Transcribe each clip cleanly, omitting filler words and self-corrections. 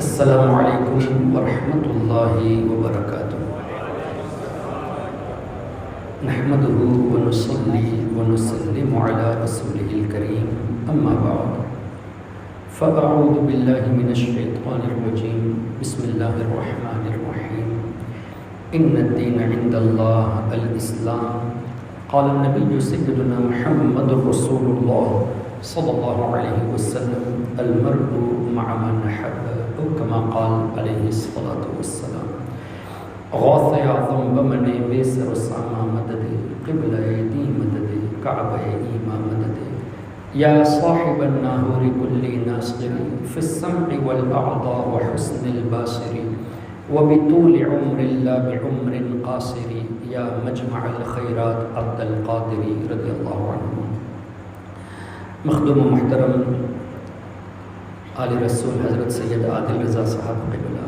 السلام علیکم ورحمۃ اللہ وبرکاتہ۔ نحمده ونصلي ونسلم على رسوله الكريم اما بعد فاعوذ باللہ من الشیطان الرجیم بسم اللہ الرحمن الرحیم ان الدین عند اللہ الاسلام قال النبی سیدنا محمد رسول اللہ صلی اللہ علیہ وسلم المرء مع من حب او کما قال علیہ الصلاۃ والسلام۔ غوث اعظم بمن بیسر اسامہ مدد قبلہ دی مدد کعبہ ایما مدد یا صاحب الناہور کل ناصر فی السمع والاعضاء وحسن الباصر وبطول عمر لا بعمر قاصر یا مجمع الخیرات عبد القادر رضی اللہ عنہ۔ مخدوم و محترم آل رسول حضرت سید عادل رضا صاحب قبلہ،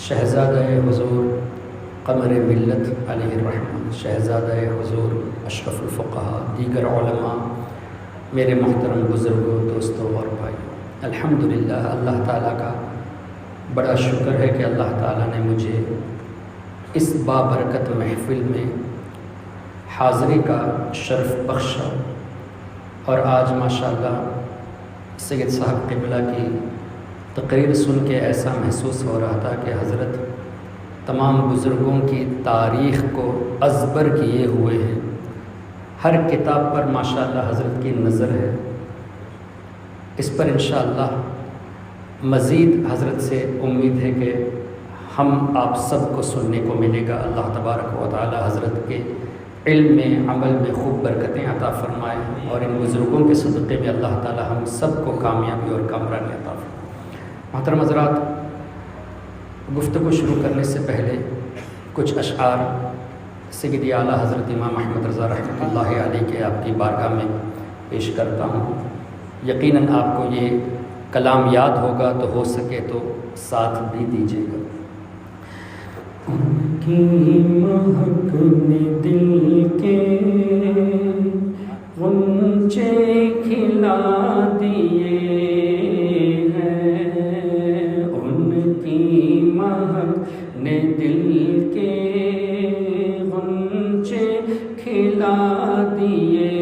شہزادہ حضور قمر ملت علیہ الرحمہ، شہزادہ حضور اشرف الفقہاء، دیگر علماء، میرے محترم بزرگوں، دوستوں اور بھائیوں، الحمدللہ اللہ تعالیٰ کا بڑا شکر ہے کہ اللہ تعالیٰ نے مجھے اس بابرکت محفل میں حاضری کا شرف بخشا، اور آج ماشاءاللہ سید صاحب قبلہ کی تقریر سن کے ایسا محسوس ہو رہا تھا کہ حضرت تمام بزرگوں کی تاریخ کو ازبر کیے ہوئے ہیں، ہر کتاب پر ماشاءاللہ حضرت کی نظر ہے۔ اس پر انشاءاللہ مزید حضرت سے امید ہے کہ ہم آپ سب کو سننے کو ملے گا۔ اللہ تبارک و تعالی حضرت کے علم میں، عمل میں خوب برکتیں عطا فرمائے، اور ان بزرگوں کے صدقے میں اللہ تعالی ہم سب کو کامیابی اور کامرانی عطا فرمائے۔ محترم حضرات، گفتگو شروع کرنے سے پہلے کچھ اشعار سیدی اعلیٰ حضرت امام احمد رضا رحمۃ اللہ علیہ کے آپ کی بارگاہ میں پیش کرتا ہوں۔ یقیناً آپ کو یہ کلام یاد ہوگا، تو ہو سکے تو ساتھ بھی دیجیے گا۔ ان کی مہک نے دل کے غنچے کھلا دیے ہیں، ان کی مہک نے دل کے غنچے کھلا دیے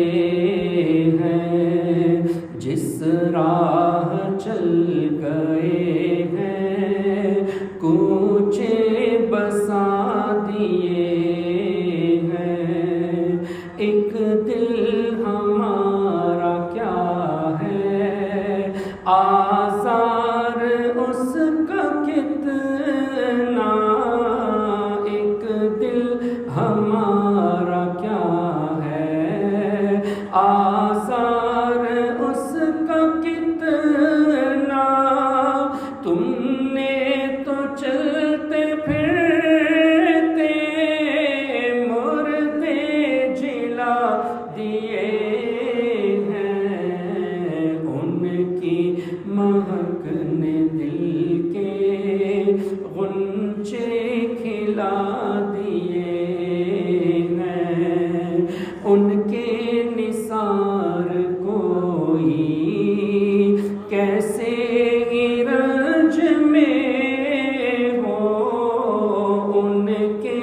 ہیں، جس راہ چل گئے ہیں کوچے بسا دیے ہیں۔ ایک دل ہمارا کیا ہے، آزار اس کا کتنا، ایک دل ہمارا کیا ہے، آزار اس کا کتنا، تم نے تو چلتے پھرتے مردے جلا دیے ہیں، ان کی مہک نے دل کے غنچے کھلا دیے ہیں، ان کے نثار کوئی کیسے رنج میں ہو، ان کے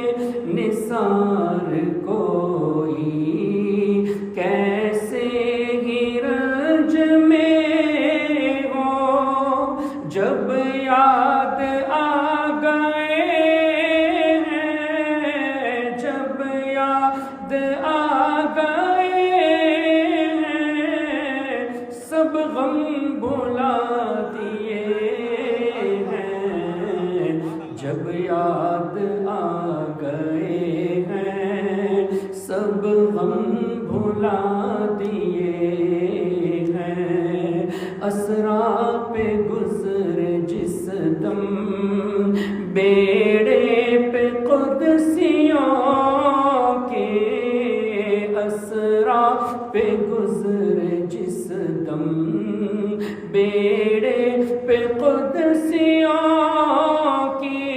نثار کوئی کیسے رنج میں ہو، جب یاد آ گئے ہیں، جب یاد آ گئے ہیں، سب غم بھلا دیے ہیں، جب یاد آ گئے ہیں، سب غم بھلا دیے ہیں، اسرا پہ گزر جس دم بیڑے پہ قدسیوں کے، اسرا پہ گزر جس دم بیڑے پہ قدسیوں کی،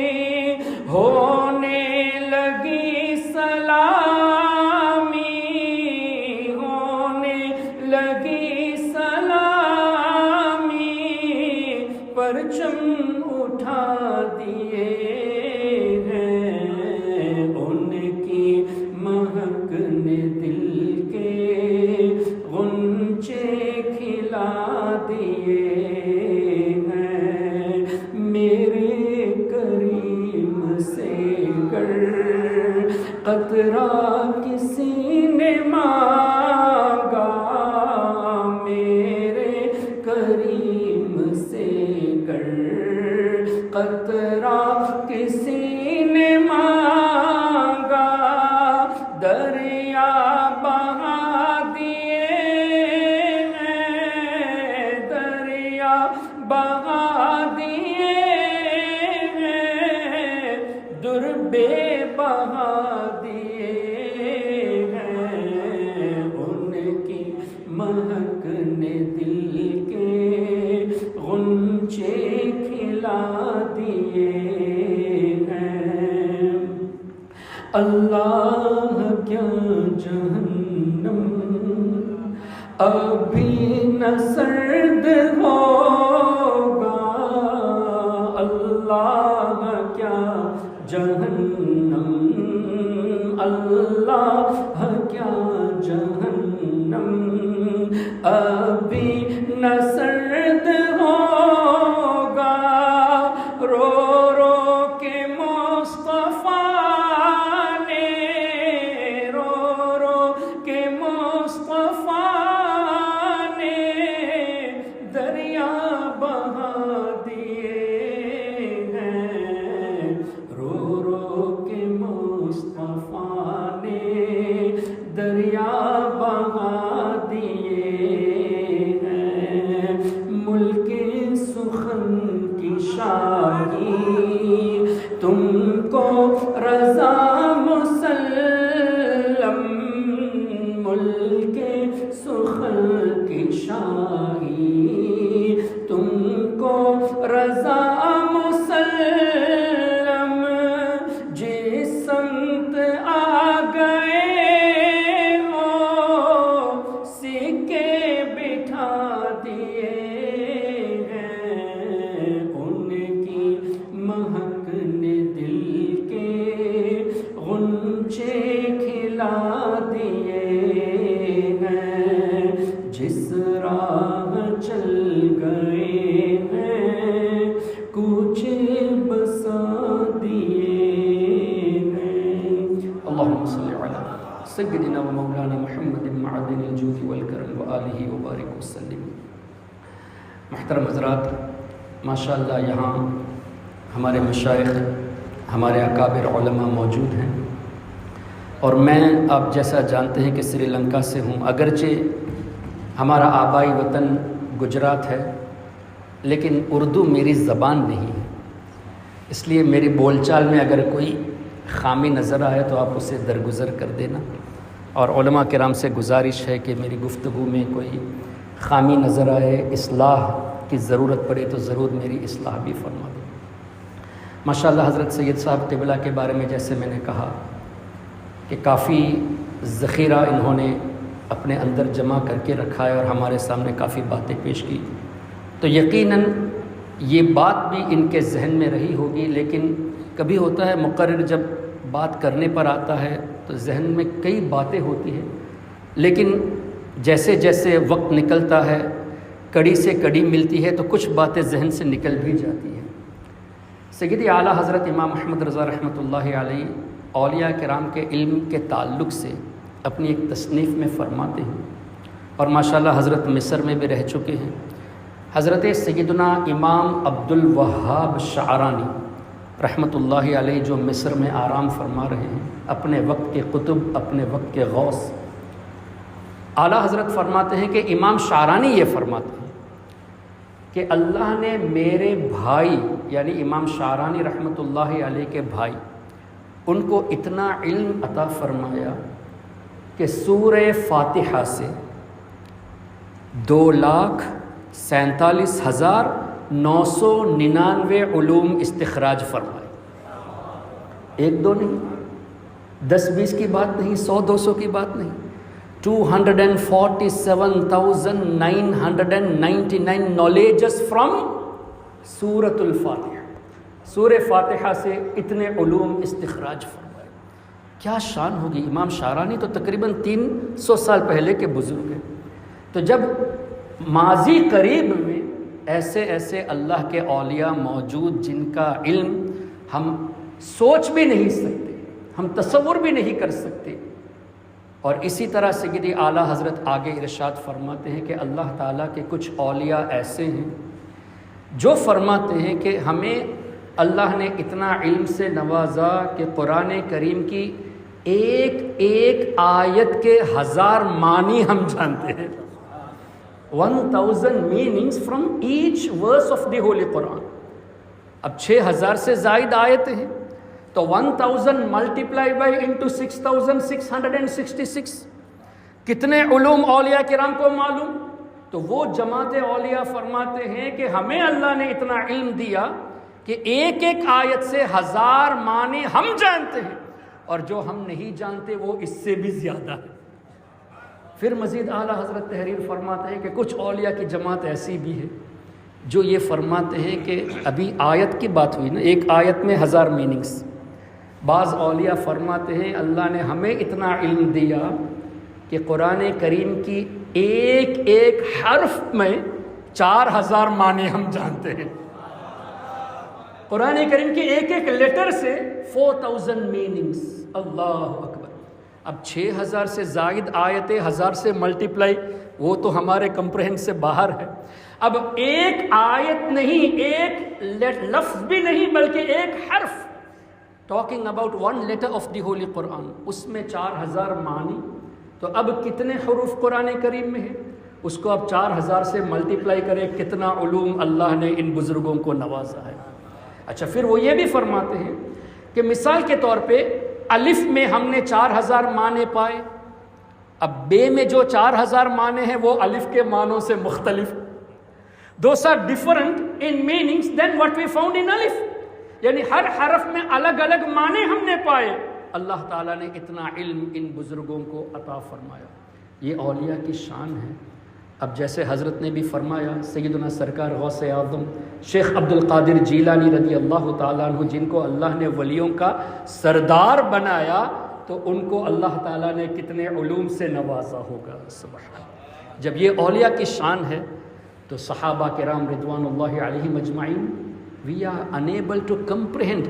ہونے لگی سلامی، ہونے لگی سلامی، پرچم قطرہ کسی نے مانگا دریا بہا دیے ہیں، دریا بہا دیے ہیں، در بے بہا دیے ہیں، ان کی مہک نے دل کے غنچے کھلا دیے ہیں۔ اللہ کیا جہنم ابھی نہ سرد ہوگا، اللہ کیا جہنم، اللہ کیا جہنم ابھی نہ سرد ہوگا، رو رو کے مصطفیٰ نے، رو رو کے مصطفیٰ نے دریا بہا دیے ہیں، رو رو کے مصطفیٰ نے دریا بہا دیے ہیں۔ ملک سخن کی شاہی تم کو رضا مسلم، ملک سخن کی شاہی تم کو رضا مسلم، جس سمت آ گئے ہو سکے بٹھا دیے ہیں، ان کی مہک نے دل کے غنچے کھلا دیے ہیں، جس راہ چل گئے ہیں کچھ بسا دیے ہیں۔ اللہم صلی علی سیدنا و مولانا محمد معدن الجود والکرم وآلہ وبارک وسلم۔ محترم حضرات، ماشاءاللہ یہاں ہمارے مشائخ، ہمارے اکابر علماء موجود ہیں، اور میں آپ جیسا جانتے ہیں کہ سری لنکا سے ہوں، اگرچہ ہمارا آبائی وطن گجرات ہے لیکن اردو میری زبان نہیں ہے، اس لیے میری بول چال میں اگر کوئی خامی نظر آئے تو آپ اسے درگزر کر دینا، اور علماء کرام سے گزارش ہے کہ میری گفتگو میں کوئی خامی نظر آئے، اصلاح کی ضرورت پڑے تو ضرور میری اصلاح بھی فرما دیں۔ ماشاءاللہ حضرت سید صاحب قبلہ کے بارے میں جیسے میں نے کہا کہ کافی ذخیرہ انہوں نے اپنے اندر جمع کر کے رکھا ہے اور ہمارے سامنے کافی باتیں پیش کی، تو یقیناً یہ بات بھی ان کے ذہن میں رہی ہوگی، لیکن کبھی ہوتا ہے مقرر جب بات کرنے پر آتا ہے تو ذہن میں کئی باتیں ہوتی ہیں، لیکن جیسے جیسے وقت نکلتا ہے، کڑی سے کڑی ملتی ہے تو کچھ باتیں ذہن سے نکل بھی جاتی ہیں۔ سیدی اعلیٰ حضرت امام احمد رضا رحمۃ اللہ علیہ اولیاء کرام کے علم کے تعلق سے اپنی ایک تصنیف میں فرماتے ہیں، اور ماشاءاللہ حضرت مصر میں بھی رہ چکے ہیں، حضرت سیدنا امام عبد الوہاب شعرانی رحمۃ اللہ علیہ جو مصر میں آرام فرما رہے ہیں، اپنے وقت کے قطب، اپنے وقت کے غوث، اعلیٰ حضرت فرماتے ہیں کہ امام شعرانی یہ فرماتے ہیں کہ اللہ نے میرے بھائی یعنی امام شعرانی رحمۃ اللہ علیہ کے بھائی ان کو اتنا علم عطا فرمایا کہ سورہ فاتحہ سے 2,47,999 علوم استخراج فرمائے، ایک دو نہیں، 10-20 کی بات نہیں، 100-200 کی بات نہیں، 247,999 knowledges from سورۃ الفاتحہ، سورہ فاتحہ سے اتنے علوم استخراج فرمائے۔ کیا شان ہوگی! امام شعرانی تو تقریباً 300 سال پہلے کے بزرگ ہیں، تو جب ماضی قریب میں ایسے ایسے اللہ کے اولیاء موجود جن کا علم ہم سوچ بھی نہیں سکتے، ہم تصور بھی نہیں کر سکتے، اور اسی طرح سیدی اعلیٰ حضرت آگے ارشاد فرماتے ہیں کہ اللہ تعالیٰ کے کچھ اولیاء ایسے ہیں جو فرماتے ہیں کہ ہمیں اللہ نے اتنا علم سے نوازا کہ قرآن کریم کی ایک ایک آیت کے 1000 معنی ہم جانتے ہیں. 1000 meanings from each verse of the Holy Quran. اب 6000 سے زائد آیتیں ہیں تو 1000 multiply by into 6666 کتنے علوم اولیاء کرام کو معلوم. تو وہ جماعت اولیاء فرماتے ہیں کہ ہمیں اللہ نے اتنا علم دیا کہ ایک ایک آیت سے 1000 معنی ہم جانتے ہیں، اور جو ہم نہیں جانتے وہ اس سے بھی زیادہ ہے. پھر مزید اعلیٰ حضرت تحریر فرماتے ہیں کہ کچھ اولیاء کی جماعت ایسی بھی ہے جو یہ فرماتے ہیں کہ ابھی آیت کی بات ہوئی نا، ایک آیت میں 1000 میننگز. بعض اولیاء فرماتے ہیں اللہ نے ہمیں اتنا علم دیا کہ قرآن کریم کی ایک ایک حرف میں 4000 معنی ہم جانتے ہیں. قرآن کریم کی ایک ایک لیٹر سے 4000 میننگز. اللہ اکبر. اب 6000 سے زائد آیتیں 1000 سے ملٹیپلائی، وہ تو ہمارے کمپریہنس سے باہر ہے. اب ایک آیت نہیں، ایک لفظ بھی نہیں، بلکہ ایک حرف، talking about 1 letter of the holy Quran, اس میں 4000 معنی. تو اب کتنے حروف قرآن کریم میں ہیں، اس کو اب 4000 سے ملٹیپلائی کرے، کتنا علوم اللہ نے ان بزرگوں کو نوازا ہے. اچھا، پھر وہ یہ بھی فرماتے ہیں کہ مثال کے طور پہ الف میں ہم نے 4000 معنی پائے. اب بے میں جو 4000 معنی ہیں وہ الف کے معنوں سے مختلف. Those are different in meanings than what we found in alif. یعنی ہر حرف میں الگ الگ معنی ہم نے پائے. اللہ تعالیٰ نے اتنا علم ان بزرگوں کو عطا فرمایا. یہ اولیاء کی شان ہے. اب جیسے حضرت نے بھی فرمایا، سیدنا سرکار غوث اعظم شیخ عبد القادر جیلانی رضی اللہ تعالیٰ عنہ، جن کو اللہ نے ولیوں کا سردار بنایا، تو ان کو اللہ تعالیٰ نے کتنے علوم سے نوازا ہوگا. سبحان. جب یہ اولیاء کی شان ہے تو صحابہ کرام رضوان اللہ علیہم اجمعین، وی آر انیبل ٹو کمپریہنڈ.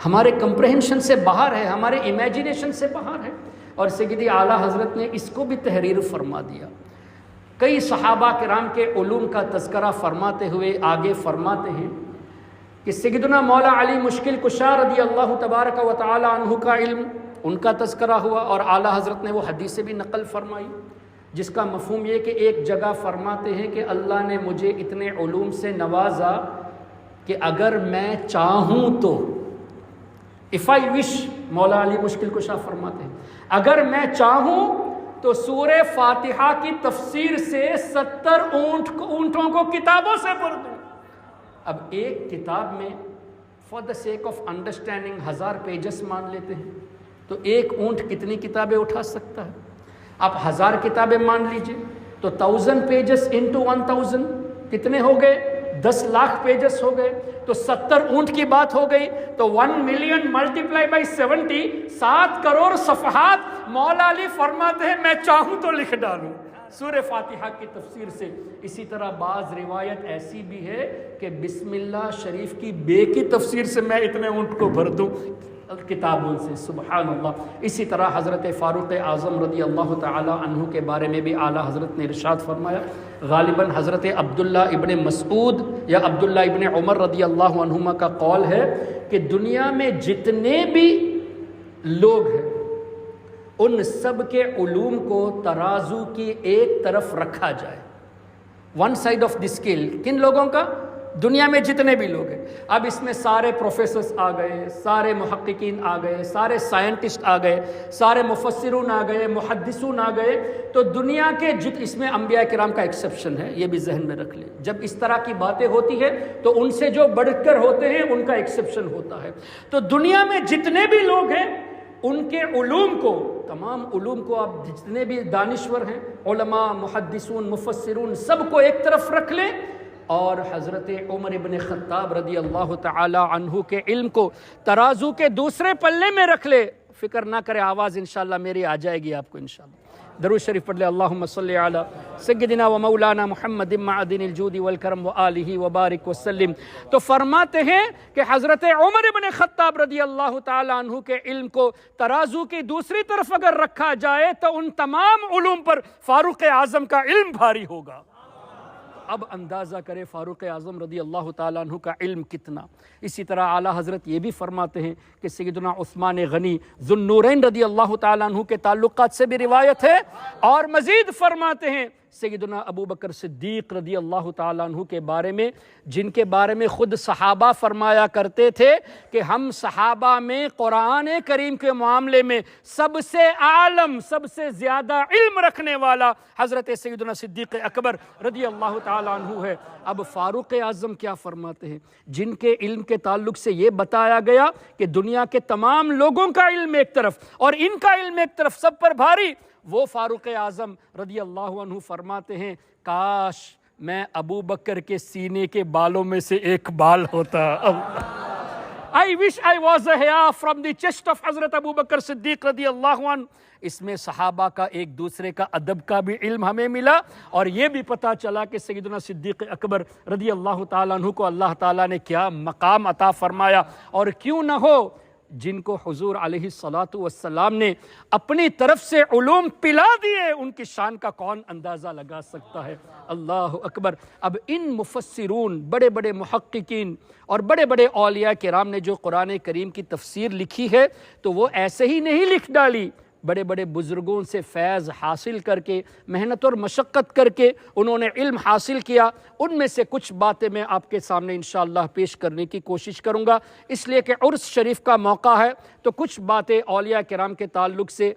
ہمارے کمپریہنشن سے باہر ہے، ہمارے امیجینیشن سے باہر ہے. اور سیدی اعلیٰ حضرت نے اس کو بھی تحریر فرما دیا. کئی صحابہ کرام کے علوم کا تذکرہ فرماتے ہوئے آگے فرماتے ہیں کہ سیدنا مولا علی مشکل کشا رضی اللہ تبارک و تعالی عنہ کا علم، ان کا تذکرہ ہوا، اور اعلیٰ حضرت نے وہ حدیث بھی نقل فرمائی، جس کا مفہوم یہ کہ ایک جگہ فرماتے ہیں کہ اللہ نے مجھے اتنے علوم سے نوازا کہ اگر میں چاہوں تو، if I wish، مولا علی مشکل کشا فرماتے ہیں اگر میں چاہوں تو سورہ فاتحہ کی تفسیر سے 70 اونٹوں کو کتابوں سے بھر دوں. اب ایک کتاب میں for the sake of understanding 1000 pages مان لیتے ہیں، تو ایک اونٹ کتنی کتابیں اٹھا سکتا ہے؟ آپ 1000 کتابیں مان لیجئے تو 1000 پیجز انٹو 1000 کتنے ہو گئے؟ 10 لاکھ پیجز ہو گئے. تو 70 اونٹ کی بات ہو گئی تو 1 ملین ملٹیپلائی بائی 70، 7 کروڑ صفحات. مولا علی فرماتے ہیں میں چاہوں تو لکھ ڈالوں سورہ فاتحہ کی تفسیر سے. اسی طرح بعض روایت ایسی بھی ہے کہ بسم اللہ شریف کی بے کی تفسیر سے میں اتنے اونٹ کو بھر دوں کتابوں سے. سبحان اللہ. اسی طرح حضرت فاروق اعظم رضی اللہ تعالی عنہ کے بارے میں بھی اعلیٰ حضرت نے ارشاد فرمایا، غالباً حضرت عبداللہ ابن مسعود یا عبداللہ ابن عمر رضی اللہ عنہما کا قول ہے کہ دنیا میں جتنے بھی لوگ ہیں ان سب کے علوم کو ترازو کی ایک طرف رکھا جائے. One side of the scale. کن لوگوں کا؟ دنیا میں جتنے بھی لوگ ہیں. اب اس میں سارے پروفیسرز آ گئے، سارے محققین آ گئے، سارے سائنٹسٹ آ گئے، سارے مفسرون آ گئے، محدثون آ گئے. تو دنیا کے اس میں انبیاء کرام کا ایکسیپشن ہے، یہ بھی ذہن میں رکھ لیں. جب اس طرح کی باتیں ہوتی ہے تو ان سے جو بڑھ کر ہوتے ہیں ان کا ایکسیپشن ہوتا ہے. تو دنیا میں جتنے بھی لوگ ہیں ان کے علوم کو، تمام علوم کو، آپ جتنے بھی دانشور ہیں، علماء، محدثون، مفسرون، سب کو ایک طرف رکھ لیں، اور حضرت عمر ابن خطاب رضی اللہ تعالی عنہ کے علم کو ترازو کے دوسرے پلے میں رکھ لے. فکر نہ کرے، آواز انشاءاللہ میری آ جائے گی آپ کو انشاءاللہ. درود شریف پڑھ لے. اللہم صلی علی سیدنا و مولانا محمد معدن الجود والکرم وآلہ وبارک وسلم. تو فرماتے ہیں کہ حضرت عمر ابن خطاب رضی اللہ تعالی عنہ کے علم کو ترازو کی دوسری طرف اگر رکھا جائے تو ان تمام علوم پر فاروق اعظم کا علم بھاری ہوگا. اب اندازہ کرے فاروق اعظم رضی اللہ تعالیٰ عنہ کا علم کتنا۔ اسی طرح اعلیٰ حضرت یہ بھی فرماتے ہیں کہ سیدنا عثمان غنی ذو النورین رضی اللہ تعالیٰ عنہ کے تعلقات سے بھی روایت ہے، اور مزید فرماتے ہیں سیدنا ابو بکر صدیق رضی اللہ تعالیٰ عنہ کے بارے میں، جن کے بارے میں خود صحابہ فرمایا کرتے تھے کہ ہم صحابہ میں قرآن کریم کے معاملے میں سب سے عالم، سب سے زیادہ علم رکھنے والا حضرت سیدنا صدیق اکبر رضی اللہ تعالیٰ عنہ ہے۔ اب فاروق اعظم کیا فرماتے ہیں، جن کے علم کے تعلق سے یہ بتایا گیا کہ دنیا کے تمام لوگوں کا علم ایک طرف اور ان کا علم ایک طرف، سب پر بھاری، وہ فاروق اعظم رضی اللہ عنہ فرماتے ہیں کاش میں ابو بکر کے سینے کے بالوں میں سے ایک بال ہوتا۔ I wish I was a hair from the chest of حضرت ابو بکر صدیق رضی اللہ عنہ۔ اس میں صحابہ کا ایک دوسرے کا ادب کا بھی علم ہمیں ملا، اور یہ بھی پتہ چلا کہ سیدنا صدیق اکبر رضی اللہ تعالیٰ عنہ کو اللہ تعالیٰ نے کیا مقام عطا فرمایا، اور کیوں نہ ہو جن کو حضور علیہ الصلاۃ والسلام نے اپنی طرف سے علوم پلا دیے، ان کی شان کا کون اندازہ لگا سکتا ہے۔ اللہ اکبر۔ اب ان مفسرون، بڑے بڑے محققین اور بڑے بڑے اولیاء کرام نے جو قرآن کریم کی تفسیر لکھی ہے تو وہ ایسے ہی نہیں لکھ ڈالی، بڑے بڑے بزرگوں سے فیض حاصل کر کے، محنت اور مشقت کر کے انہوں نے علم حاصل کیا۔ ان میں سے کچھ باتیں میں آپ کے سامنے انشاءاللہ پیش کرنے کی کوشش کروں گا، اس لیے کہ عرس شریف کا موقع ہے تو کچھ باتیں اولیاء کرام کے تعلق سے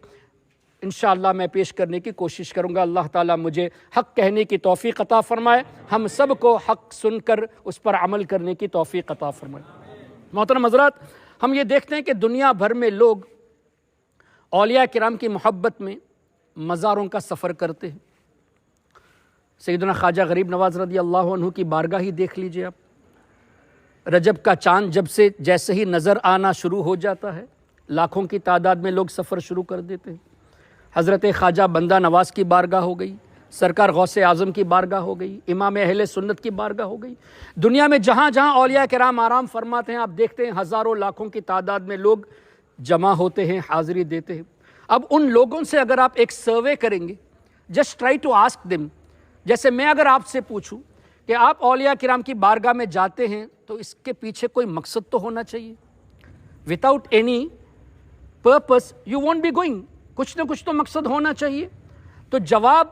انشاءاللہ میں پیش کرنے کی کوشش کروں گا۔ اللہ تعالیٰ مجھے حق کہنے کی توفیق عطا فرمائے، ہم سب کو حق سن کر اس پر عمل کرنے کی توفیق عطا فرمائے۔ محترم حضرات، ہم یہ دیکھتے ہیں کہ دنیا بھر میں لوگ اولیاء کرام کی محبت میں مزاروں کا سفر کرتے ہیں۔ سیدنا خواجہ غریب نواز رضی اللہ عنہ کی بارگاہ ہی دیکھ لیجئے آپ، رجب کا چاند جب سے جیسے ہی نظر آنا شروع ہو جاتا ہے، لاکھوں کی تعداد میں لوگ سفر شروع کر دیتے ہیں۔ حضرت خواجہ بندہ نواز کی بارگاہ ہو گئی، سرکار غوث اعظم کی بارگاہ ہو گئی، امام اہل سنت کی بارگاہ ہو گئی۔ دنیا میں جہاں جہاں اولیاء کرام آرام فرماتے ہیں، آپ دیکھتے ہیں ہزاروں لاکھوں کی تعداد میں لوگ جمع ہوتے ہیں، حاضری دیتے ہیں۔ اب ان لوگوں سے اگر آپ ایک سروے کریں گے، جسٹ ٹرائی ٹو آسک دم، جیسے میں اگر آپ سے پوچھوں کہ آپ اولیاء کرام کی بارگاہ میں جاتے ہیں تو اس کے پیچھے کوئی مقصد تو ہونا چاہیے۔ Without any purpose you won't be going, کچھ نہ کچھ تو مقصد ہونا چاہیے۔ تو جواب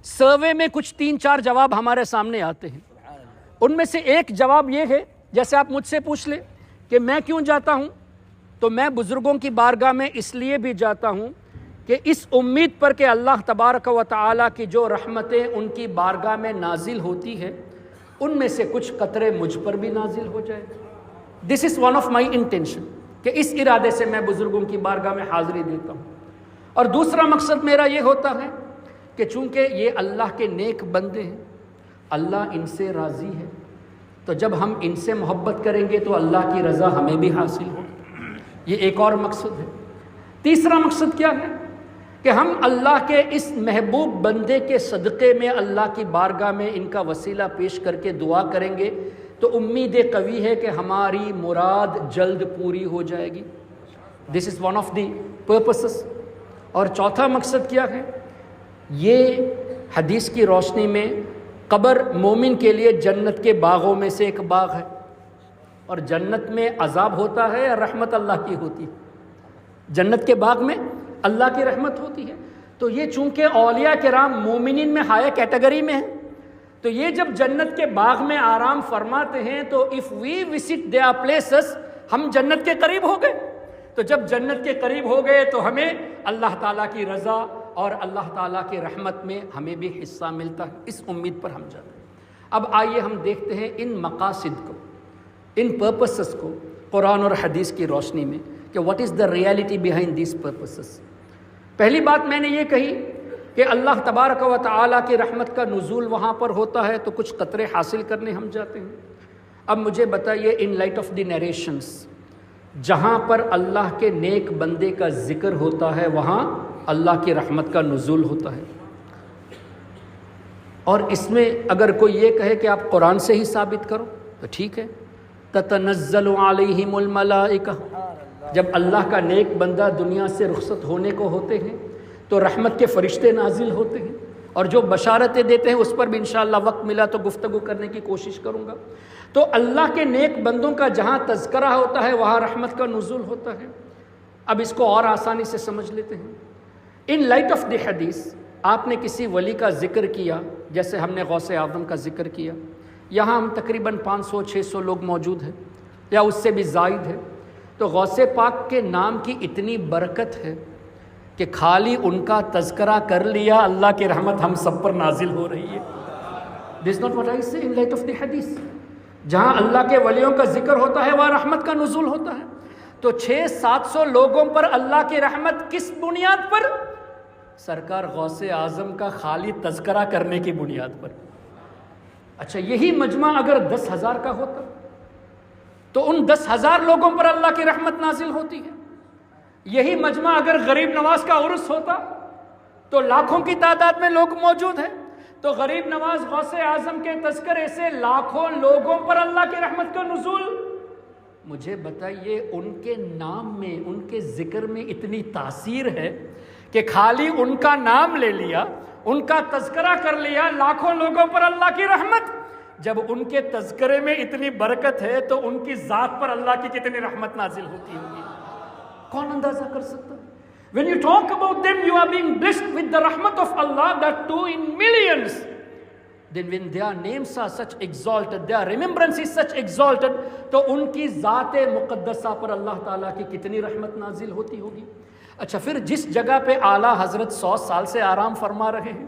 سروے میں کچھ 3-4 جواب ہمارے سامنے آتے ہیں۔ ان میں سے ایک جواب یہ ہے، جیسے آپ مجھ سے پوچھ لیں کہ میں کیوں جاتا ہوں، تو میں بزرگوں کی بارگاہ میں اس لیے بھی جاتا ہوں کہ اس امید پر کہ اللہ تبارک و تعالیٰ کی جو رحمتیں ان کی بارگاہ میں نازل ہوتی ہے، ان میں سے کچھ قطرے مجھ پر بھی نازل ہو جائے۔ This is one of my intention, کہ اس ارادے سے میں بزرگوں کی بارگاہ میں حاضری دیتا ہوں۔ اور دوسرا مقصد میرا یہ ہوتا ہے کہ چونکہ یہ اللہ کے نیک بندے ہیں، اللہ ان سے راضی ہے، تو جب ہم ان سے محبت کریں گے تو اللہ کی رضا ہمیں بھی حاصل ہو۔ یہ ایک اور مقصد ہے۔ تیسرا مقصد کیا ہے کہ ہم اللہ کے اس محبوب بندے کے صدقے میں اللہ کی بارگاہ میں ان کا وسیلہ پیش کر کے دعا کریں گے تو امید قوی ہے کہ ہماری مراد جلد پوری ہو جائے گی۔ This is one of the purposes. اور چوتھا مقصد کیا ہے؟ یہ حدیث کی روشنی میں قبر مومن کے لیے جنت کے باغوں میں سے ایک باغ ہے، اور جنت میں عذاب ہوتا ہے یا رحمت اللہ کی ہوتی ہے؟ جنت کے باغ میں اللہ کی رحمت ہوتی ہے۔ تو یہ چونکہ اولیاء کرام مومنین میں ہائی کیٹیگری میں ہیں، تو یہ جب جنت کے باغ میں آرام فرماتے ہیں تو if we visit their places، ہم جنت کے قریب ہو گئے۔ تو جب جنت کے قریب ہو گئے تو ہمیں اللہ تعالیٰ کی رضا اور اللہ تعالیٰ کی رحمت میں ہمیں بھی حصہ ملتا ہے، اس امید پر ہم جاتے ہیں۔ اب آئیے ہم دیکھتے ہیں ان مقاصد کو، ان پرپسز کو قرآن اور حدیث کی روشنی میں کہ what is the reality behind these purposes۔ پہلی بات میں نے یہ کہی کہ اللہ تبارک و تعالیٰ کی رحمت کا نزول وہاں پر ہوتا ہے تو کچھ قطرے حاصل کرنے ہم جاتے ہیں۔ اب مجھے بتائیے ان لائٹ آف دی نیریشنز، جہاں پر اللہ کے نیک بندے کا ذکر ہوتا ہے وہاں اللہ کی رحمت کا نزول ہوتا ہے، اور اس میں اگر کوئی یہ کہے کہ آپ قرآن سے ہی ثابت کرو تو ٹھیک ہے۔ تتنزل علیہم الملائکہ، جب اللہ کا نیک بندہ دنیا سے رخصت ہونے کو ہوتے ہیں تو رحمت کے فرشتے نازل ہوتے ہیں، اور جو بشارتیں دیتے ہیں اس پر بھی انشاءاللہ وقت ملا تو گفتگو کرنے کی کوشش کروں گا۔ تو اللہ کے نیک بندوں کا جہاں تذکرہ ہوتا ہے وہاں رحمت کا نزول ہوتا ہے۔ اب اس کو اور آسانی سے سمجھ لیتے ہیں۔ ان لائٹ آف دی حدیث آپ نے کسی ولی کا ذکر کیا، جیسے ہم نے غوث اعظم کا ذکر کیا، یہاں ہم تقریباً 500-600 لوگ موجود ہیں یا اس سے بھی زائد ہے، تو غوث پاک کے نام کی اتنی برکت ہے کہ خالی ان کا تذکرہ کر لیا اللہ کی رحمت ہم سب پر نازل ہو رہی ہے۔ This is not what I say in light of the hadith۔ جہاں اللہ کے ولیوں کا ذکر ہوتا ہے وہاں رحمت کا نزول ہوتا ہے۔ تو 600-700 لوگوں پر اللہ کی رحمت کس بنیاد پر؟ سرکار غوث اعظم کا خالی تذکرہ کرنے کی بنیاد پر۔ اچھا، یہی مجمع اگر 10,000 کا ہوتا تو ان 10,000 لوگوں پر اللہ کی رحمت نازل ہوتی ہے۔ یہی مجمع اگر غریب نواز کا عرس ہوتا تو لاکھوں کی تعداد میں لوگ موجود ہیں، تو غریب نواز غوث اعظم کے تذکرے سے لاکھوں لوگوں پر اللہ کی رحمت کا نزول۔ مجھے بتائیے ان کے نام میں، ان کے ذکر میں اتنی تاثیر ہے کہ خالی ان کا نام لے لیا، ان کا تذکرہ کر لیا، لاکھوں لوگوں پر اللہ کی رحمت۔ جب ان کے تذکرے میں اتنی برکت ہے تو ان کی ذات پر اللہ کی کتنی رحمت نازل ہوتی ہوگی، کون اندازہ کر سکتا؟ When you talk about them, you are being blessed with the rahmat of Allah, that too in millions. Then when their names are such exalted, their remembrance is such exalted, تو ان کی ذات مقدسہ پر اللہ تعالیٰ کی کتنی رحمت نازل ہوتی ہوگی۔ اچھا، پھر جس جگہ پہ اعلیٰ حضرت 100 سال سے آرام فرما رہے ہیں،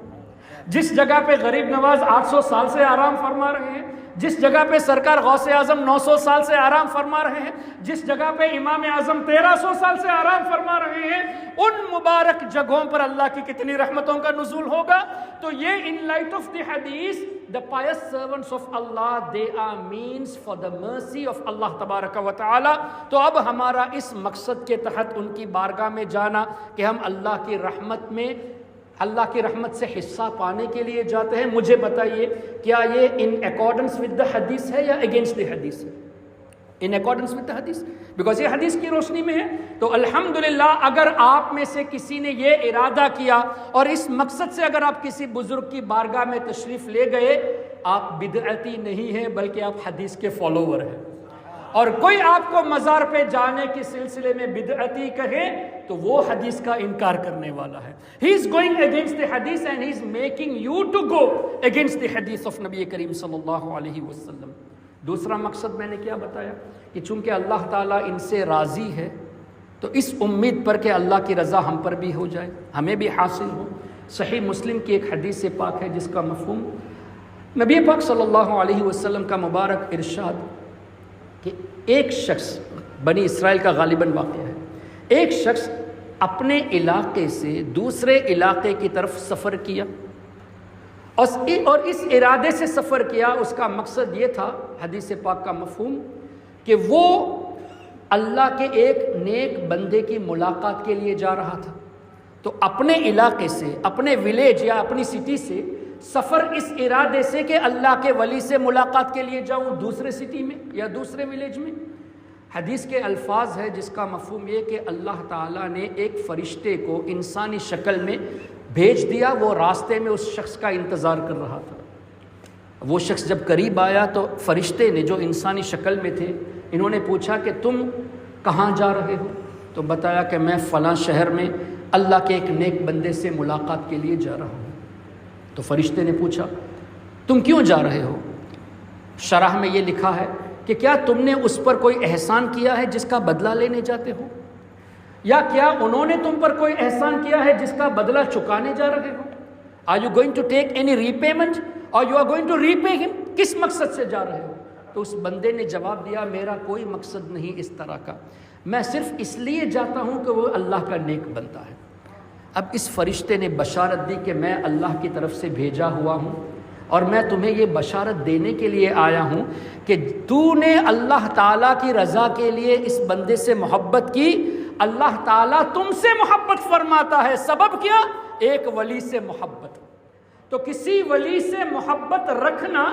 جس جگہ پہ غریب نواز 800 سال سے آرام فرما رہے ہیں، جس جگہ پہ سرکار غوث اعظم 900 سال سے آرام فرما رہے ہیں، جس جگہ پہ امام اعظم 1300 سال سے آرام فرما رہے ہیں، ان مبارک جگہوں پر اللہ کی کتنی رحمتوں کا نزول ہوگا۔ تو یہ in light of the hadith, the pious servants of Allah, they are means for the mercy of Allah تبارک و تعالی۔ تو اب ہمارا اس مقصد کے تحت ان کی بارگاہ میں جانا کہ ہم اللہ کی رحمت میں، اللہ کی رحمت سے حصہ پانے کے لیے جاتے ہیں، مجھے بتائیے کیا یہ ان اکارڈنس ود دا حدیث ہے یا اگینسٹ دی حدیث ہے؟ ان اکارڈنس ود دا حدیث، بیکاز یہ حدیث کی روشنی میں ہے۔ تو الحمدللہ اگر آپ میں سے کسی نے یہ ارادہ کیا اور اس مقصد سے اگر آپ کسی بزرگ کی بارگاہ میں تشریف لے گئے، آپ بدعتی نہیں ہیں بلکہ آپ حدیث کے فالوور ہیں۔ اور کوئی آپ کو مزار پہ جانے کے سلسلے میں بدعتی کہے تو وہ حدیث کا انکار کرنے والا ہے۔ He is going against the hadith and he is making you to go against the hadith of نبی کریم صلی اللہ علیہ وسلم۔ دوسرا مقصد میں نے کیا بتایا کہ چونکہ اللہ تعالیٰ ان سے راضی ہے تو اس امید پر کہ اللہ کی رضا ہم پر بھی ہو جائے، ہمیں بھی حاصل ہو۔ صحیح مسلم کی ایک حدیث پاک ہے جس کا مفہوم نبی پاک صلی اللہ علیہ وسلم کا مبارک ارشاد کہ ایک شخص، بنی اسرائیل کا غالباً واقعہ ہے، ایک شخص اپنے علاقے سے دوسرے علاقے کی طرف سفر کیا اور اس ارادے سے سفر کیا، اس کا مقصد یہ تھا، حدیث پاک کا مفہوم، کہ وہ اللہ کے ایک نیک بندے کی ملاقات کے لیے جا رہا تھا۔ تو اپنے علاقے سے، اپنے ولیج یا اپنی سٹی سے سفر اس ارادے سے کہ اللہ کے ولی سے ملاقات کے لیے جاؤں دوسرے سٹی میں یا دوسرے ولیج میں۔ حدیث کے الفاظ ہے جس کا مفہوم یہ کہ اللہ تعالیٰ نے ایک فرشتے کو انسانی شکل میں بھیج دیا، وہ راستے میں اس شخص کا انتظار کر رہا تھا۔ وہ شخص جب قریب آیا تو فرشتے نے جو انسانی شکل میں تھے، انہوں نے پوچھا کہ تم کہاں جا رہے ہو؟ تو بتایا کہ میں فلاں شہر میں اللہ کے ایک نیک بندے سے ملاقات کے لیے جا رہا ہوں۔ تو فرشتے نے پوچھا تم کیوں جا رہے ہو؟ شرح میں یہ لکھا ہے کہ کیا تم نے اس پر کوئی احسان کیا ہے جس کا بدلہ لینے جاتے ہو، یا کیا انہوں نے تم پر کوئی احسان کیا ہے جس کا بدلہ چکانے جا رہے ہو؟ Are you going to take any repayment or you are going to repay him؟ کس مقصد سے جا رہے ہو؟ تو اس بندے نے جواب دیا میرا کوئی مقصد نہیں اس طرح کا، میں صرف اس لیے جاتا ہوں کہ وہ اللہ کا نیک بندہ ہے۔ اب اس فرشتے نے بشارت دی کہ میں اللہ کی طرف سے بھیجا ہوا ہوں اور میں تمہیں یہ بشارت دینے کے لیے آیا ہوں کہ تو نے اللہ تعالیٰ کی رضا کے لیے اس بندے سے محبت کی، اللہ تعالیٰ تم سے محبت فرماتا ہے۔ سبب کیا؟ ایک ولی سے محبت۔ تو کسی ولی سے محبت رکھنا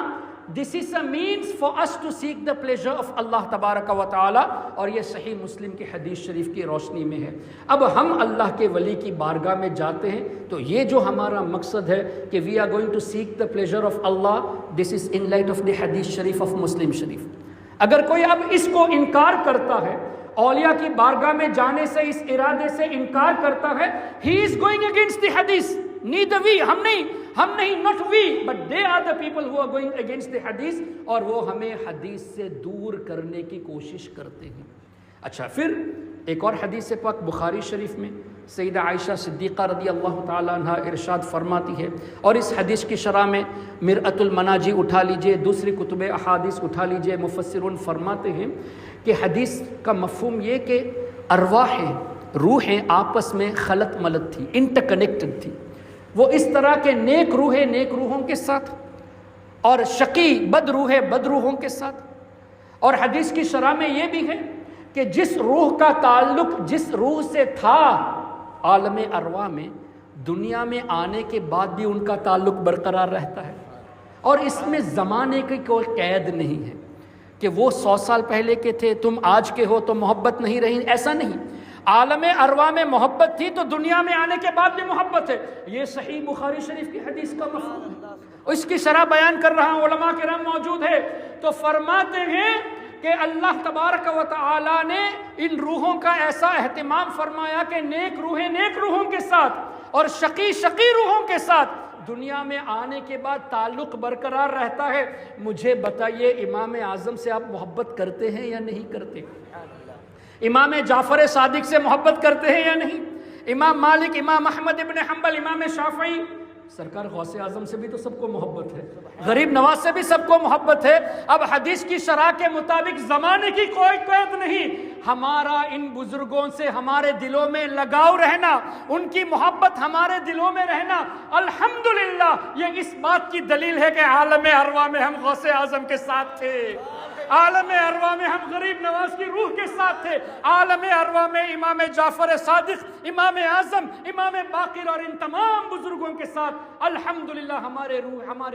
this is a means for us to seek the pleasure of Allah تبارک و تعالی، اور یہ صحیح مسلم کی حدیث شریف کی روشنی میں ہے۔ اب ہم اللہ کے ولی کی بارگاہ میں جاتے ہیں تو یہ جو ہمارا مقصد ہے کہ we are going to seek the pleasure of Allah, this is in light of the حدیث شریف of مسلم شریف۔ اگر کوئی اب اس کو انکار کرتا ہے، اولیاء کی بارگاہ میں جانے سے اس ارادے سے انکار کرتا ہے، he is going against the hadith. neither we، ہم نہیں not we but they are the people who are going against the hadith، اور وہ ہمیں حدیث سے دور کرنے کی کوشش کرتے ہیں۔ اچھا، پھر ایک اور حدیث پاک بخاری شریف میں سیدہ عائشہ صدیقہ رضی اللہ تعالیٰ عنہ ارشاد فرماتی ہے، اور اس حدیث کی شرح میں مرأۃ المناجی اٹھا لیجئے، دوسری کتب احادیث اٹھا لیجئے، مفسرون فرماتے ہیں کہ حدیث کا مفہوم یہ کہ ارواحیں، روحیں آپس میں خلط ملط تھی، انٹر کنیکٹڈ تھی۔ وہ اس طرح کے نیک روحیں نیک روحوں کے ساتھ، اور شقی بد روحیں بد روحوں کے ساتھ۔ اور حدیث کی شرح میں یہ بھی ہے کہ جس روح کا تعلق جس روح سے تھا عالم ارواح میں، دنیا میں آنے کے بعد بھی ان کا تعلق برقرار رہتا ہے، اور اس میں زمانے کی کوئی قید نہیں ہے کہ وہ 100 سال پہلے کے تھے، تم آج کے ہو تو محبت نہیں رہی، ایسا نہیں۔ عالم ارواح میں محبت تھی تو دنیا میں آنے کے بعد بھی محبت ہے۔ یہ صحیح بخاری شریف کی حدیث کا مفہوم ہے، اس کی شرح بیان کر رہا ہوں، علماء کرام موجود ہے تو فرماتے ہیں کہ اللہ تبارک و تعالی نے ان روحوں کا ایسا اہتمام فرمایا کہ نیک روحیں نیک روحوں کے ساتھ اور شقی شقی روحوں کے ساتھ دنیا میں آنے کے بعد تعلق برقرار رہتا ہے۔ مجھے بتائیے، امام اعظم سے آپ محبت کرتے ہیں یا نہیں کرتے؟ امام جعفر صادق سے محبت کرتے ہیں یا نہیں؟ امام مالک، امام احمد ابن حنبل، امام شافعی، سرکار غوث اعظم سے بھی تو سب کو محبت ہے، غریب نواز سے بھی سب کو محبت ہے۔ اب حدیث کی شرح کے مطابق زمانے کی کوئی قید نہیں، ہمارا ان بزرگوں سے ہمارے دلوں میں لگاؤ رہنا، ان کی محبت ہمارے دلوں میں رہنا، الحمدللہ یہ اس بات کی دلیل ہے کہ عالم ارواح میں ہم غوث اعظم کے ساتھ تھے، عالم ارواح میں ہم غریب نواز کی روح کے ساتھ تھے، عالم ارواح میں امام جعفر صادق، امام اعظم، امام باقر اور ان تمام بزرگوں کے ساتھ الحمدللہ ہماری